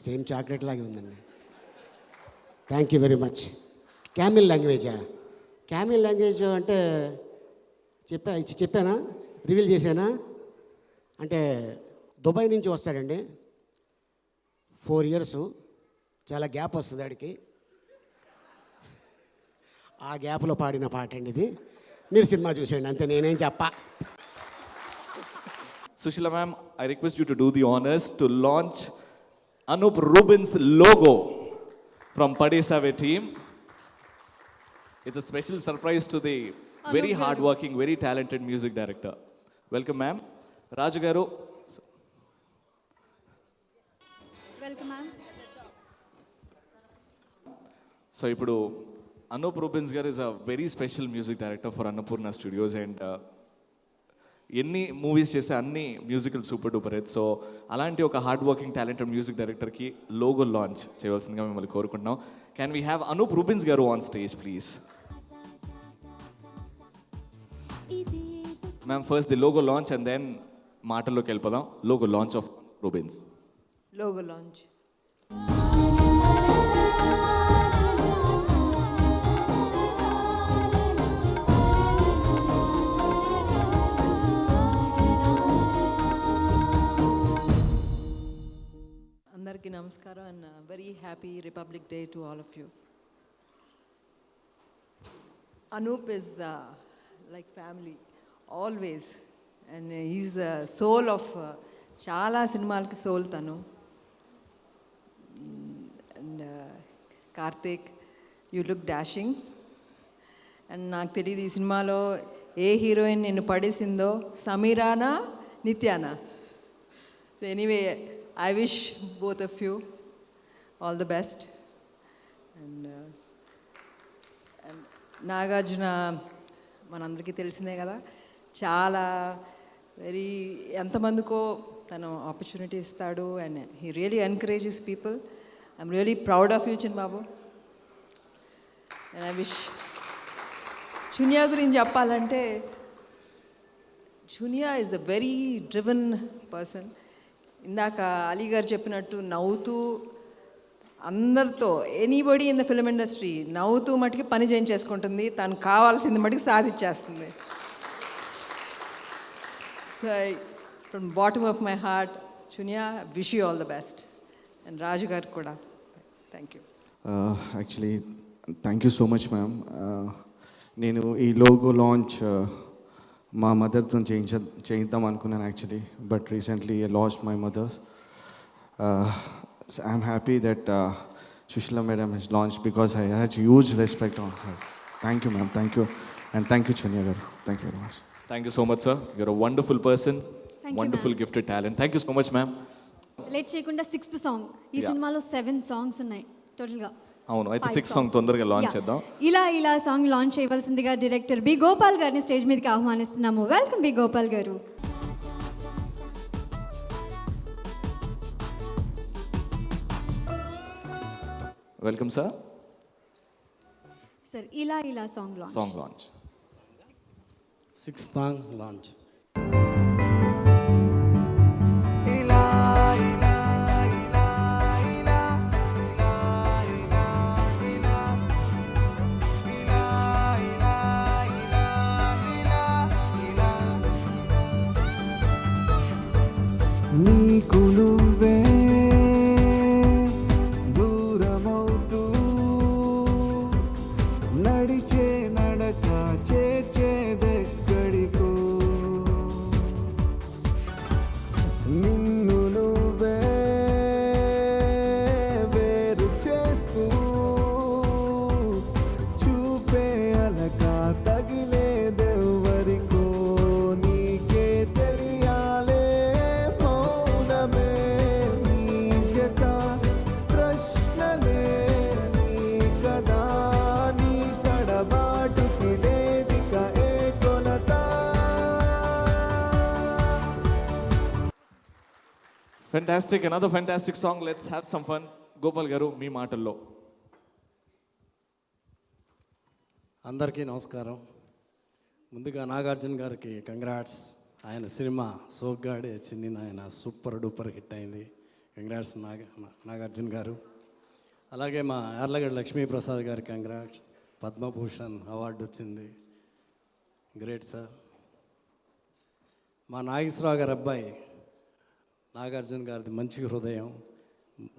సేమ్ చాక్లెట్ లాగే ఉందండి. Thank you very much. Camel లాంగ్వేజా? క్యామిల్ లాంగ్వేజ్ అంటే చెప్పానా, రివీల్ చేశానా? అంటే దుబాయ్ నుంచి వస్తాడండి, 4 years, చాలా గ్యాప్ వస్తుంది ఆడికి. ఆ గ్యాప్లో పాడిన పాట అండి ఇది. మీరు సినిమా చూసేయండి అంతే, నేనేం చెప్పా. Sushila ma'am, I request you to do the honors to launch Anup Rubens logo from Padesave team. It's a special surprise to the very hard-working, very talented music director. Welcome, ma'am. Raju garu. Welcome ma'am. So ఇప్పుడు Anup Rubens garu is a very special music director for Annapurna Studios, and ఎన్ని movies చేసే అన్ని musical super duper hit. So అలాంటి ఒక hard working talented music డైరెక్టర్కి logo launch చేయవలసిందిగా మిమ్మల్ని కోరుకుంటున్నాం. Can we have Anup Rubens గారు on stage please? Ma'am first the logo launch and then మాటల్లోకి వెళ్ళిపోదాం. Logo launch of Rubens. Logo launch. అందరికీ నమస్కారం and very happy Republic Day to all of you. Anup is like family always, and he's the soul of చాలా సినిమాలకి soul తను. And Karthik, you look dashing. And నాకు తెలియదు ఈ సినిమాలో ఏ హీరోయిన్ నిన్ను పడేసిందో, సమీరానా నిత్యానా? So anyway I wish both of you all the best. And Nagarjuna మనందరికీ తెలిసిందే కదా, చాలా వెరీ ఎంతమందికో తను ఆపర్చునిటీ ఇస్తాడు. And he really encourages people. I'm really proud of you Chin Babu. And I wish Chunia గురించి చెప్పాలంటే, Chunia is a very driven person. ఇందాక అలీ గారు చెప్పినట్టు నవ్వుతూ అందరితో, anybody in the film industry నవ్వుతూ మటుకి పని చేయించేసుకుంటుంది. తను కావాల్సింది మటుకు సాధించేస్తుంది. So from bottom of my heart, Chunia, wish you all the best. And Raju గారికి కూడా thank you. Actually thank you so much ma'am. నేను ఈ లోగో లాంచ్ మా మదర్తో చేయిద్దాం అనుకున్నాను actually, but recently I lost my mothers. I'm happy that Sushila madam has launch because I have huge respect on her. Thank you ma'am, thank you. And thank you Chunia గారు, thank you very much. Thank you so much sir, you're a wonderful person, wonderful gifted talent. Thank you so much ma'am. Late చేయకుండా 6th song. ఈ సినిమాలో 7 songs ఉన్నాయి టోటల్గా. అవును, అయితే 6th song తొందరగా launch చేద్దాం. ఇలా సాంగ్ లాంచ్ చేయవలసిందిగా డైరెక్టర్ బి గోపాల్ గారిని స్టేజ్ మీదకి ఆహ్వానిస్తున్నాము. వెల్కమ్ బి గోపాల్ గారు. Welcome sir. సార్ ఇలా ఇలా song launch. Song launch. 6th song launch. నీకు నువ్వే దూరమవుతూ నడిచే నడక చేచేదెక్కడికో నిన్ను నువ్వే వేరు చేస్తూ చూపే అలక తగిలేదెవ్వరికో నీకే తెలియాలే మౌనమే నీ జత ప్రశ్నలే నీ కదా నీ తడబాటుకి వేదిక ఏ కొలత. Fantastic, another fantastic song. Let's have some fun. Gopal గారు మీ మాటల్లో. అందరికీ నమస్కారం. ముందుగా నాగార్జున గారికి కంగ్రాట్స్. ఆయన సినిమా సోగ్గాడే చిన్ని నాయన సూపర్ డూపర్ హిట్ అయింది. కంగ్రాట్స్ నాగార్జున గారు. అలాగే మా యార్లగడ్డ లక్ష్మీప్రసాద్ గారికి కంగ్రాట్స్. పద్మభూషణ్ అవార్డు వచ్చింది. Great sir. మా నాగేశ్వరరావు గారి అబ్బాయి నాగార్జున గారిది మంచి హృదయం,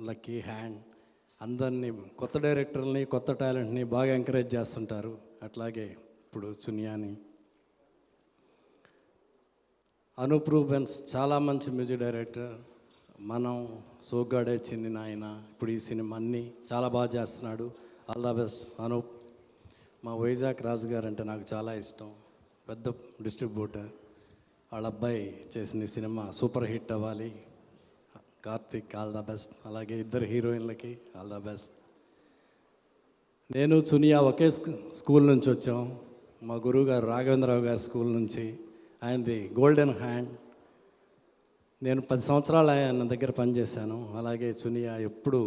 లక్కీ హ్యాండ్. అందరినీ కొత్త డైరెక్టర్ని కొత్త టాలెంట్ని బాగా ఎంకరేజ్ చేస్తుంటారు. అట్లాగే ఇప్పుడు చునియాని. అనూప్ రూబెన్స్ చాలా మంచి మ్యూజిక్ డైరెక్టర్. మనం సోగ్గాడే చిన్ని నాయన ఇప్పుడు ఈ సినిమా అన్నీ చాలా బాగా చేస్తున్నాడు. All the best Anoop. మా వైజాగ్ రాజు గారు అంటే నాకు చాలా ఇష్టం, పెద్ద డిస్ట్రిబ్యూటర్. వాళ్ళ అబ్బాయి చేసిన ఈ సినిమా సూపర్ హిట్ అవ్వాలి. Karthik all the best. అలాగే ఇద్దరు హీరోయిన్లకి ఆల్ ద బెస్ట్. నేను చునియా ఒకే స్కూల్ నుంచి వచ్చాం. మా గురువు గారు రాఘవేంద్రరావు గారి స్కూల్ నుంచి. ఆయనది గోల్డెన్ హ్యాండ్. నేను 10 సంవత్సరాలు ఆయన దగ్గర పనిచేశాను. అలాగే చునియా ఎప్పుడు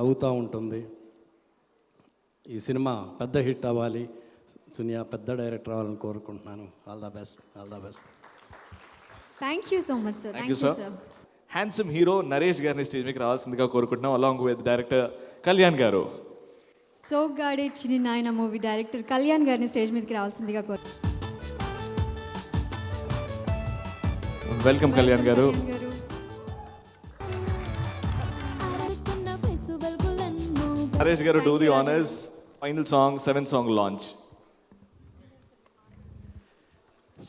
నవ్వుతూ ఉంటుంది. ఈ సినిమా పెద్ద హిట్ అవ్వాలి, చునియా పెద్ద డైరెక్టర్ అవ్వాలని కోరుకుంటున్నాను. All the best, all the best. Thank you so much sir. Thank you sir. Handsome hero Naresh గారిని స్టేజ్ మీదకి రావాల్సిందిగా కోరుకుంటున్నాం, అలాంగ్ విత్ డైరెక్టర్ కళ్యాణ్ గారు. సోగ్గాడే చిన్ని నాయన మూవీ డైరెక్టర్ కళ్యాణ్ గారిని స్టేజ్ మీదకి రావాల్సిందిగా కోరుతున్నాను. వెల్కమ్ కళ్యాణ్ గారు. నరేష్ గారు, do the honours. Final song, 7th song launch.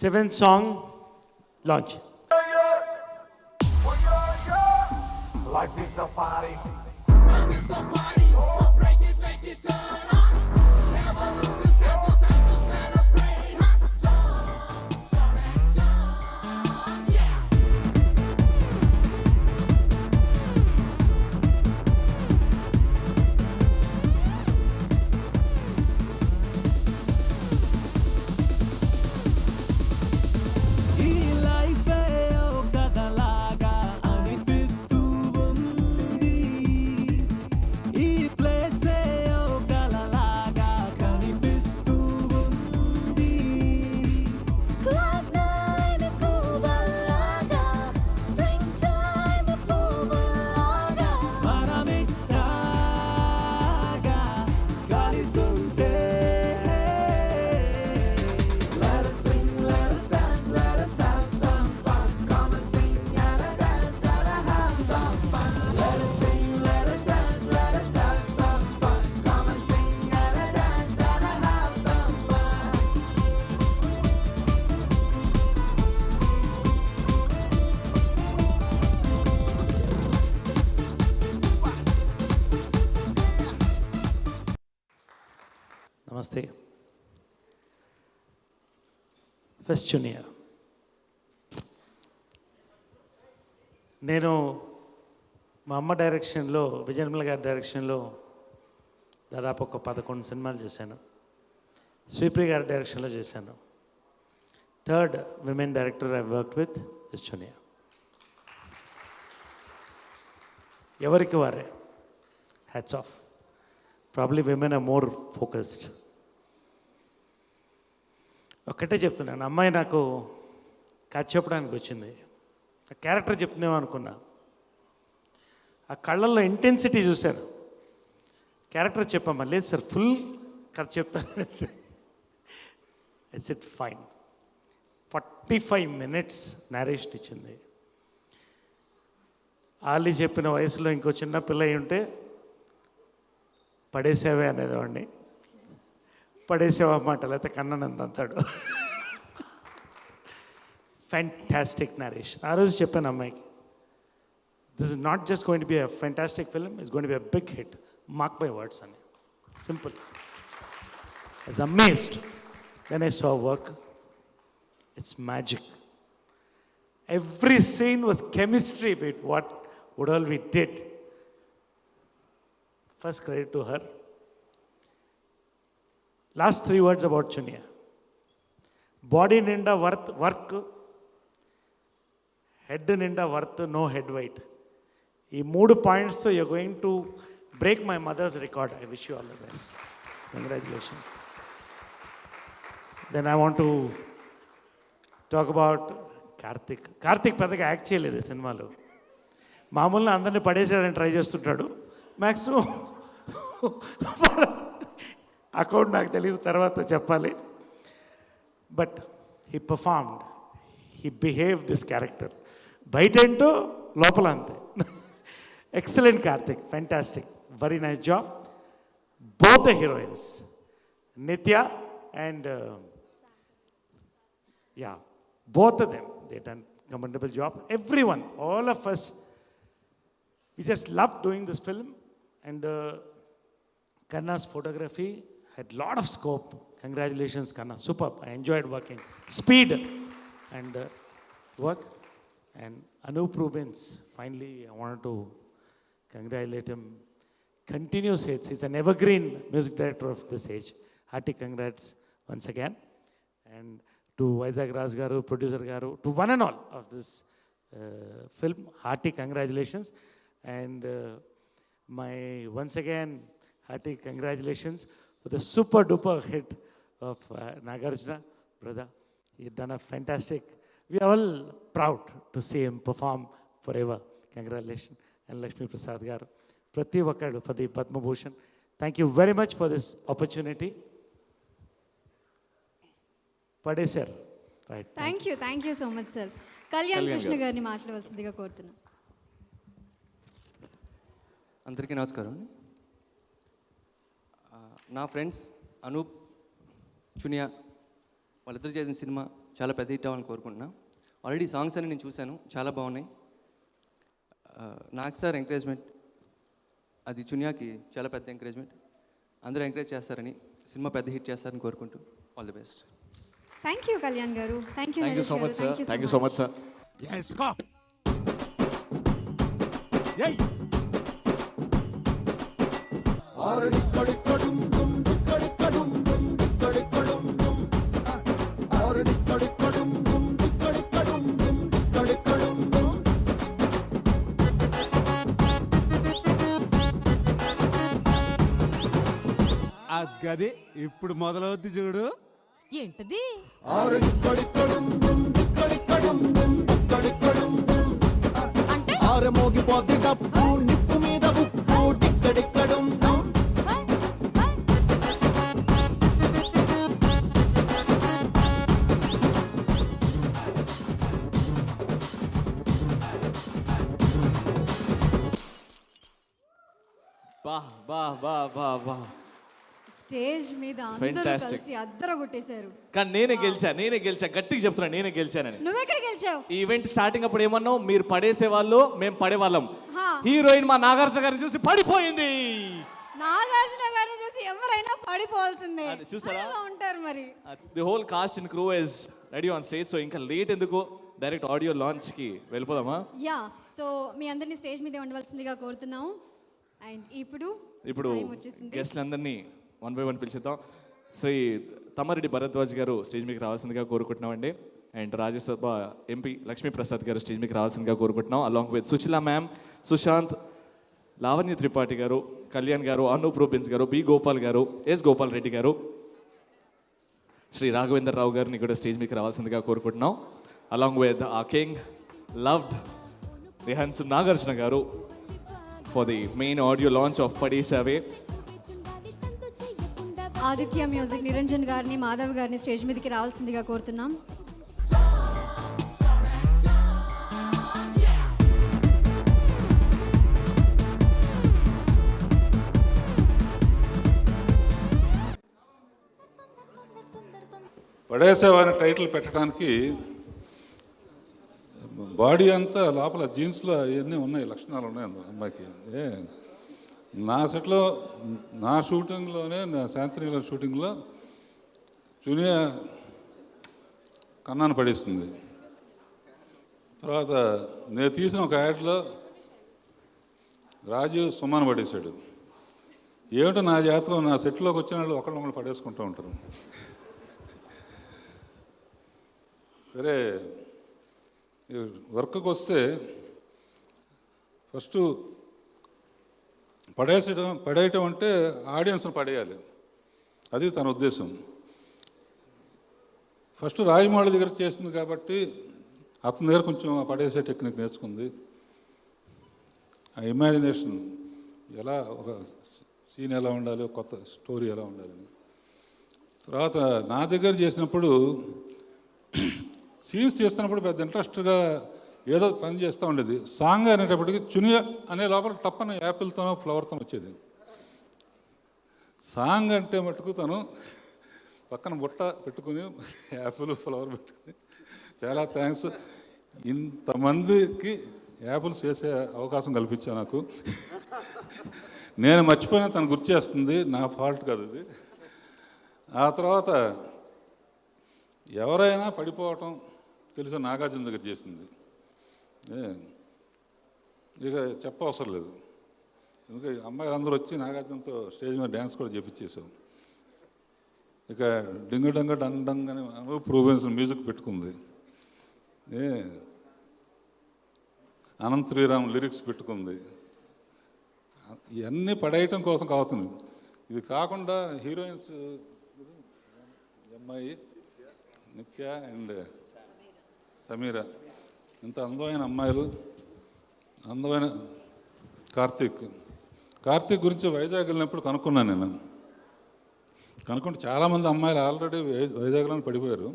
7th song launch. Life is a party. So break it, make it turn on. Never lose the sense of time to celebrate. Yeah. ఈ life ఓ కథలాగా అనిపిస్తూ ఉంది. ఈ place ఓ కలలాగా కనిపిస్తూ ఉంది. Cloud nine పువ్వులాగా, springtime పువ్వులాగా. మనమిట్టాగా కలిసుంటే. Let us sing, let us dance, let us have some fun. Come and sing and a dance and a have some fun. Let us sing, let us dance, let us have some fun. Come and sing and a dance and a have some fun. నమస్తే. First Chuniya. నేను మా అమ్మ డైరెక్షన్లో, విజయనిర్మల గారి డైరెక్షన్లో దాదాపు ఒక 11 సినిమాలు చేశాను. శ్రీప్రియ గారి డైరెక్షన్లో చేశాను. 3rd women director I worked with is Chuniya. ఎవరికి వారే hats off. Probably women are more focused. ఒక్కటే చెప్తున్నాను, అమ్మాయి నాకు కథ చెప్పడానికి వచ్చింది, ఆ క్యారెక్టర్ చెప్తున్నామో అనుకున్నా. ఆ కళ్ళల్లో ఇంటెన్సిటీ చూశాను. క్యారెక్టర్ చెప్పమ్మా, లేదు సార్ ఫుల్ కథ చెప్తాను. I said fine. 45 minutes narration ఇచ్చింది. ఆలి చెప్పిన వయసులో ఇంకో చిన్న పిల్ల అయి ఉంటే పడేసేవే అనేవాడిని. పడేసేవా మాట, లేకపోతే కన్ననంత అంతాడు. Fantastic narration. ఆ రోజు చెప్పాను అమ్మాయికి, this is not just going to be a fantastic film, it's going to be a big hit, mark my words అని. Simple. I was amazed when I saw work. It's magic. Every scene was chemistry with what all we did. First credit to her. Last 3 words about Chunia. Body ninda work, head ninda worth, no head weight. Ee 3 points so you're going to break my mother's record. I wish you all the best. Congratulations. Then I want to talk about Karthik పెద్దగా act చేయలేదు సినిమాలో. మామూలుగా అందరినీ పడేసాడని try చేస్తుంటాడు. Maximum account నాకు తెలియదు, తర్వాత చెప్పాలి. But he performed, he behave this character. బయట ఏంటో లోపల అంతే. Excellent Karthik, fantastic, very nice job. Both the heroines, నిత్య and both of them, they done commendable job. Everyone, all of us, we just loved doing this film. And Kanna's photography had lot of scope. Congratulations Kanna, superb. I enjoyed working. Speed and work. And Anup Rubens, finally I wanted to congratulate him. Continuous hits. He's an evergreen music director of this age. Hearty congrats once again. And to Vizag Raj Garu, producer Garu, to one and all of this film, hearty congratulations. And my once again hearty congratulations for the super duper hit of Nagarjuna, brother. You've done a fantastic. We are all proud to see him perform forever. Congratulations. And Lakshmi Prasad Garu, Prati Vakadu for the Padma Bhushan. Thank you very much for this opportunity. పడేశారు. Right, thank you so much sir. Kalyan Krishna గారిని మాట్లాడవలసిందిగా కోరుతున్నాను. అందరికీ నమస్కారం. నా friends Anoop, Chuniya వాళ్ళిద్దరు చేసిన cinema చాలా పెద్ద హిట్ అవ్వాలని కోరుకుంటున్నా. ఆల్రెడీ సాంగ్స్ అన్ని నేను చూశాను, చాలా బాగున్నాయి. నాకు సార్ ఎంకరేజ్మెంట్, అది చునియాకి చాలా పెద్ద ఎంకరేజ్మెంట్. అందరూ ఎంకరేజ్ చేస్తారని, సినిమా పెద్ద హిట్ చేస్తారని కోరుకుంటూ all the best. Thank you Kalyan గారు. Thank you so much sir. Thank you so much sir. Yes, go. Yay. గది ఇప్పుడు మొదలవుద్ది చూడు. ఏంటది? మోగిపోద్ది డప్పు, నిప్పు మీద ఉప్పు, డిక్కడిక్కడుం. బా బా బా బా బా. స్టేజ్ మీద అందరూ కలిసి అద్దరు కొట్టేశారు. కానీ నేనే గెలిచా, గట్టిగా చెప్తున్నా, నేనే గెలిచానని. నువ్వెక్కడ గెలిచావు? ఈ ఈవెంట్ స్టార్టింగ్ అప్పుడు ఏమన్నావు? మీరు పడేసే వాళ్ళు, మేము పడేవాళ్ళం. హీరోయిన్ మా నాగార్జున గారిని చూసి పడిపోయింది. నాగార్జున గారిని చూసి ఎవరైనా పడిపోవాల్సిందే. చూసారా ఉంటారు మరి. The whole cost and crew is ready on stage. So ఇంకా లేట్ ఎందుకు, డైరెక్ట్ ఆడియో లాంచ్ కి వెళ్ళిపోదామా? యా, సో మీ అందరినీ స్టేజ్ మీద ఉండవలసిందిగా కోరుతున్నాం. అండ్ ఇప్పుడు గెస్ట్లందరినీ 1 by 1 పిలిచేద్దాం. శ్రీ తమ్మారెడ్డి భరద్వాజ్ గారు స్టేజ్ మీకు రావాల్సిందిగా కోరుకుంటున్నామండి. And Rajya Sabha MP Lakshmi Prasad garu stage మీకు రావాల్సిందిగా కోరుకుంటున్నాం. Along with Sushila ma'am, Sushanth Lavanya Tripathi garu, Kalyan garu, Anoop Rubens garu, B Gopal garu, S Gopal Reddy గారు, శ్రీ రాఘవేంద్ర రావు గారిని కూడా స్టేజ్ మీకు రావాల్సిందిగా కోరుకుంటున్నాం. Along with a king loved the handsome Nagarjuna garu for the main audio launch of Padesave. Aditya music Niranjan గారిని, మాధవ్ గారిని స్టేజ్ మీదకి రావాల్సిందిగా కోరుతున్నాం. పడేసేవా అనే టైటిల్ పెట్టడానికి బాడీ అంతా లోపల జీన్స్లో ఇవన్నీ ఉన్నాయి, లక్షణాలు ఉన్నాయి అమ్మాయికి. నా సెట్లో నా షూటింగ్లోనే, నా శాంతినీల షూటింగ్లో జూనియా కన్నాను పడేస్తుంది. తర్వాత నేను తీసిన ఒక యాడ్లో రాజు సుమాను పడేశాడు. ఏమిటో నా జాతకం, నా సెట్లోకి వచ్చిన వాళ్ళు ఒకళ్ళు పడేసుకుంటూ ఉంటారు. సరే వర్క్కి వస్తే ఫస్ట్ పడేయటం అంటే ఆడియన్స్ని పడేయాలి, అది తన ఉద్దేశం. ఫస్ట్ రాజమౌళి దగ్గర చేసింది కాబట్టి అతని దగ్గర కొంచెం పడేసే టెక్నిక్ నేర్చుకుంది. ఆ ఇమాజినేషన్ ఎలా, ఒక సీన్ ఎలా ఉండాలి, కొత్త స్టోరీ ఎలా ఉండాలని. తర్వాత నా దగ్గర చేసినప్పుడు సీన్స్ చేస్తున్నప్పుడు పెద్ద ఇంట్రెస్ట్గా ఏదో పని చేస్తూ ఉండేది. సాంగ్ అనేటప్పటికి చునియా అనే లోపల టప్పన యాపిల్తోనో ఫ్లవర్తో వచ్చేది. సాంగ్ అంటే మటుకు తను పక్కన బుట్ట పెట్టుకుని యాపిల్ ఫ్లవర్ పెట్టుకుని, చాలా థ్యాంక్స్, ఇంతమందికి యాపిల్స్ వేసే అవకాశం కల్పించా నాకు. నేను మర్చిపోయినా తను గుర్తు చేస్తుంది, నా ఫాల్ట్ కాదు అది. ఆ తర్వాత ఎవరైనా పడిపోవటం తెలిసిన నాగార్జున దగ్గర చేసింది, ఇక చెప్పవసరం లేదు. ఎందుకంటే అమ్మాయిలు అందరూ వచ్చి నాగార్జునతో స్టేజ్ మీద డ్యాన్స్ కూడా చేపించేసాం. ఇక డింగు డంగ డంగ్ డంగ్ అని అనూప్ రూబెన్స్ మ్యూజిక్ పెట్టుకుంది. అనంత్ శ్రీరామ్ లిరిక్స్ పెట్టుకుంది. ఇవన్నీ పడేయటం కోసం కావాల్సింది. ఇది కాకుండా హీరోయిన్స్ అమ్మాయి నిత్య అండ్ సమీర, ఇంత అందమైన అమ్మాయిలు, అందమైన కార్తీక్ గురించి వైజాగ్ వెళ్ళినప్పుడు కనుక్కున్నాను నేను. కనుక్కుంటే చాలామంది అమ్మాయిలు ఆల్రెడీ వైజాగ్లోనే పడిపోయారు.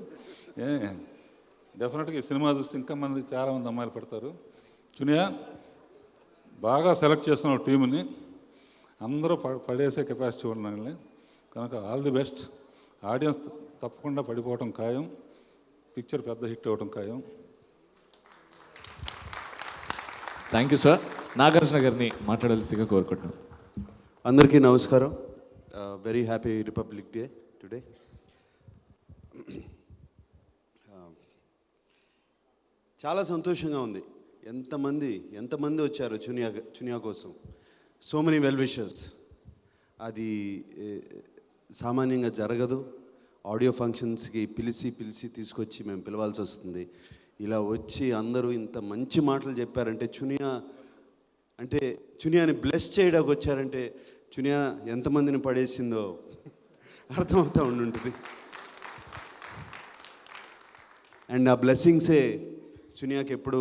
డెఫినెట్గా ఈ సినిమా చూసి ఇంకా చాలామంది అమ్మాయిలు పడతారు. చునియా బాగా సెలెక్ట్ చేస్తున్న టీంని, అందరూ పడేసే కెపాసిటీ ఉన్నాను. కనుక ఆల్ ది బెస్ట్. ఆడియన్స్ తప్పకుండా పడిపోవటం ఖాయం, పిక్చర్ పెద్ద హిట్ అవ్వటం ఖాయం. Thank you sir. నాగార్జున గారిని మాట్లాడాల్సిగా కోరుకుంటున్నాం. అందరికీ నమస్కారం. Very happy Republic day today. చాలా సంతోషంగా ఉంది. ఎంతమంది వచ్చారు చునియా కోసం. So many well wishers. అది సామాన్యంగా జరగదు. ఆడియో ఫంక్షన్స్కి పిలిచి తీసుకొచ్చి మేము పిలవాల్సి వస్తుంది. ఇలా వచ్చి అందరూ ఇంత మంచి మాటలు చెప్పారంటే, చునియాని బ్లెస్ చేయడానికి వచ్చారంటే, చునియా ఎంతమందిని పడేసిందో అర్థమవుతూ ఉండుంటుంది. అండ్ ఆ బ్లెస్సింగ్సే చునియాకి ఎప్పుడు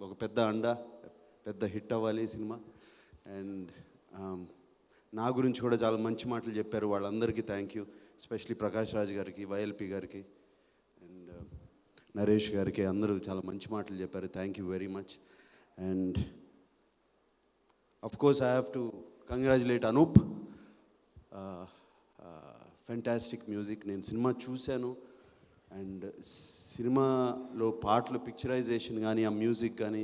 ఒక పెద్ద పెద్ద హిట్ అవ్వాలి ఈ సినిమా. అండ్ నా గురించి కూడా చాలా మంచి మాటలు చెప్పారు. వాళ్ళందరికీ thank you. Especially Prakash Raj గారికి, వైఎల్పి గారికి అండ్ నరేష్ గారికి, అందరూ చాలా మంచి మాటలు చెప్పారు. Thank you very much. And of course I have to congratulate Anoop. Fantastic music. నేను సినిమా చూశాను అండ్ సినిమాలో పాటలు పిక్చరైజేషన్ కానీ, ఆ మ్యూజిక్ కానీ,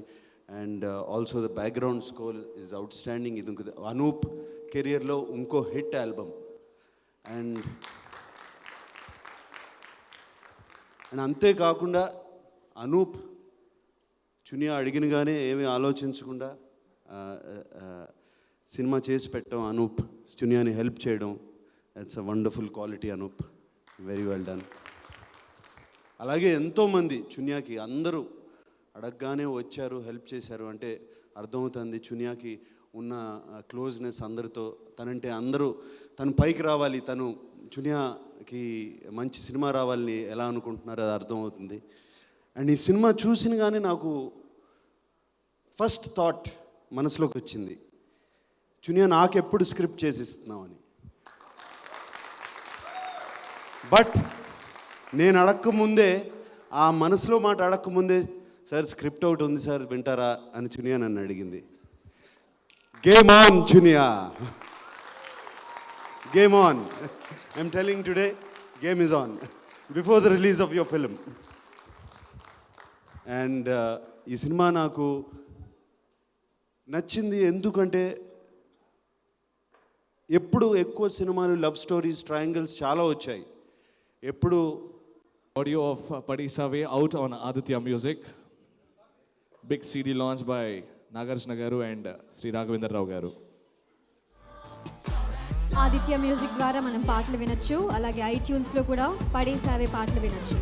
and also the background score is outstanding. ఇది అనూప్ కెరియర్లో ఇంకో హిట్ ఆల్బమ్. అండ్ అంతేకాకుండా అనూప్ చునియా అడిగినగానే ఏమీ ఆలోచించకుండా సినిమా చేసి పెట్టడం, అనూప్ చునియాని హెల్ప్ చేయడం, it's a wonderful quality Anoop. Very well done. అలాగే ఎంతోమంది చునియాకి అందరూ అడగగానే వచ్చారు, హెల్ప్ చేశారు. అంటే అర్థమవుతుంది చునియాకి ఉన్న క్లోజ్నెస్ అందరితో, తనంటే అందరూ తను పైకి రావాలి, తను చునియాకి మంచి సినిమా రావాలని ఎలా అనుకుంటున్నారో అది అర్థమవుతుంది. అండ్ ఈ సినిమా చూసినగానే నాకు ఫస్ట్ థాట్ మనసులోకి వచ్చింది, చునియా నాకెప్పుడు స్క్రిప్ట్ చేసి ఇస్తున్నామని. బట్ నేను అడక్కముందే, ఆ మనసులో మాట అడక్కముందే, సార్ స్క్రిప్ట్ ఒకటి ఉంది సార్ వింటారా అని చునియా నన్ను అడిగింది. Game on Chuniya, game on. I'm telling today, game is on before the release of your film. And ఈ సినిమా నాకు నచ్చింది ఎందుకంటే ఎప్పుడు ఎక్కువ సినిమాలు లవ్ స్టోరీస్, ట్రయాంగిల్స్ చాలా వచ్చాయి. ఎప్పుడు Audio of Padi Save out on Aditya Music. Big CD launch by Nagarjuna Garu and Sri Raghavendra Rao Garu. Aditya music ద్వారా మనం పాటలు వినొచ్చు. అలాగే ఐట్యూన్స్లో కూడా పడేసావే పాటలు వినొచ్చు.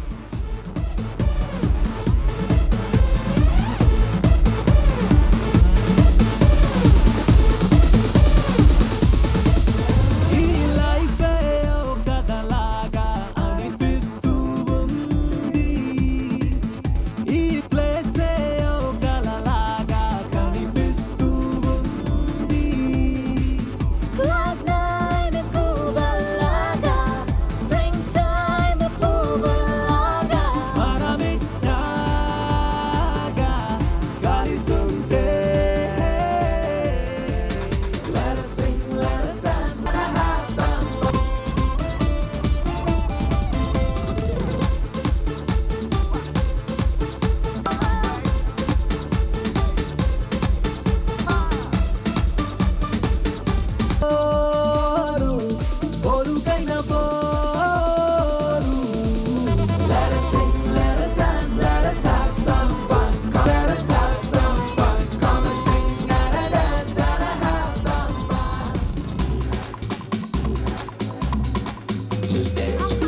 Just dance.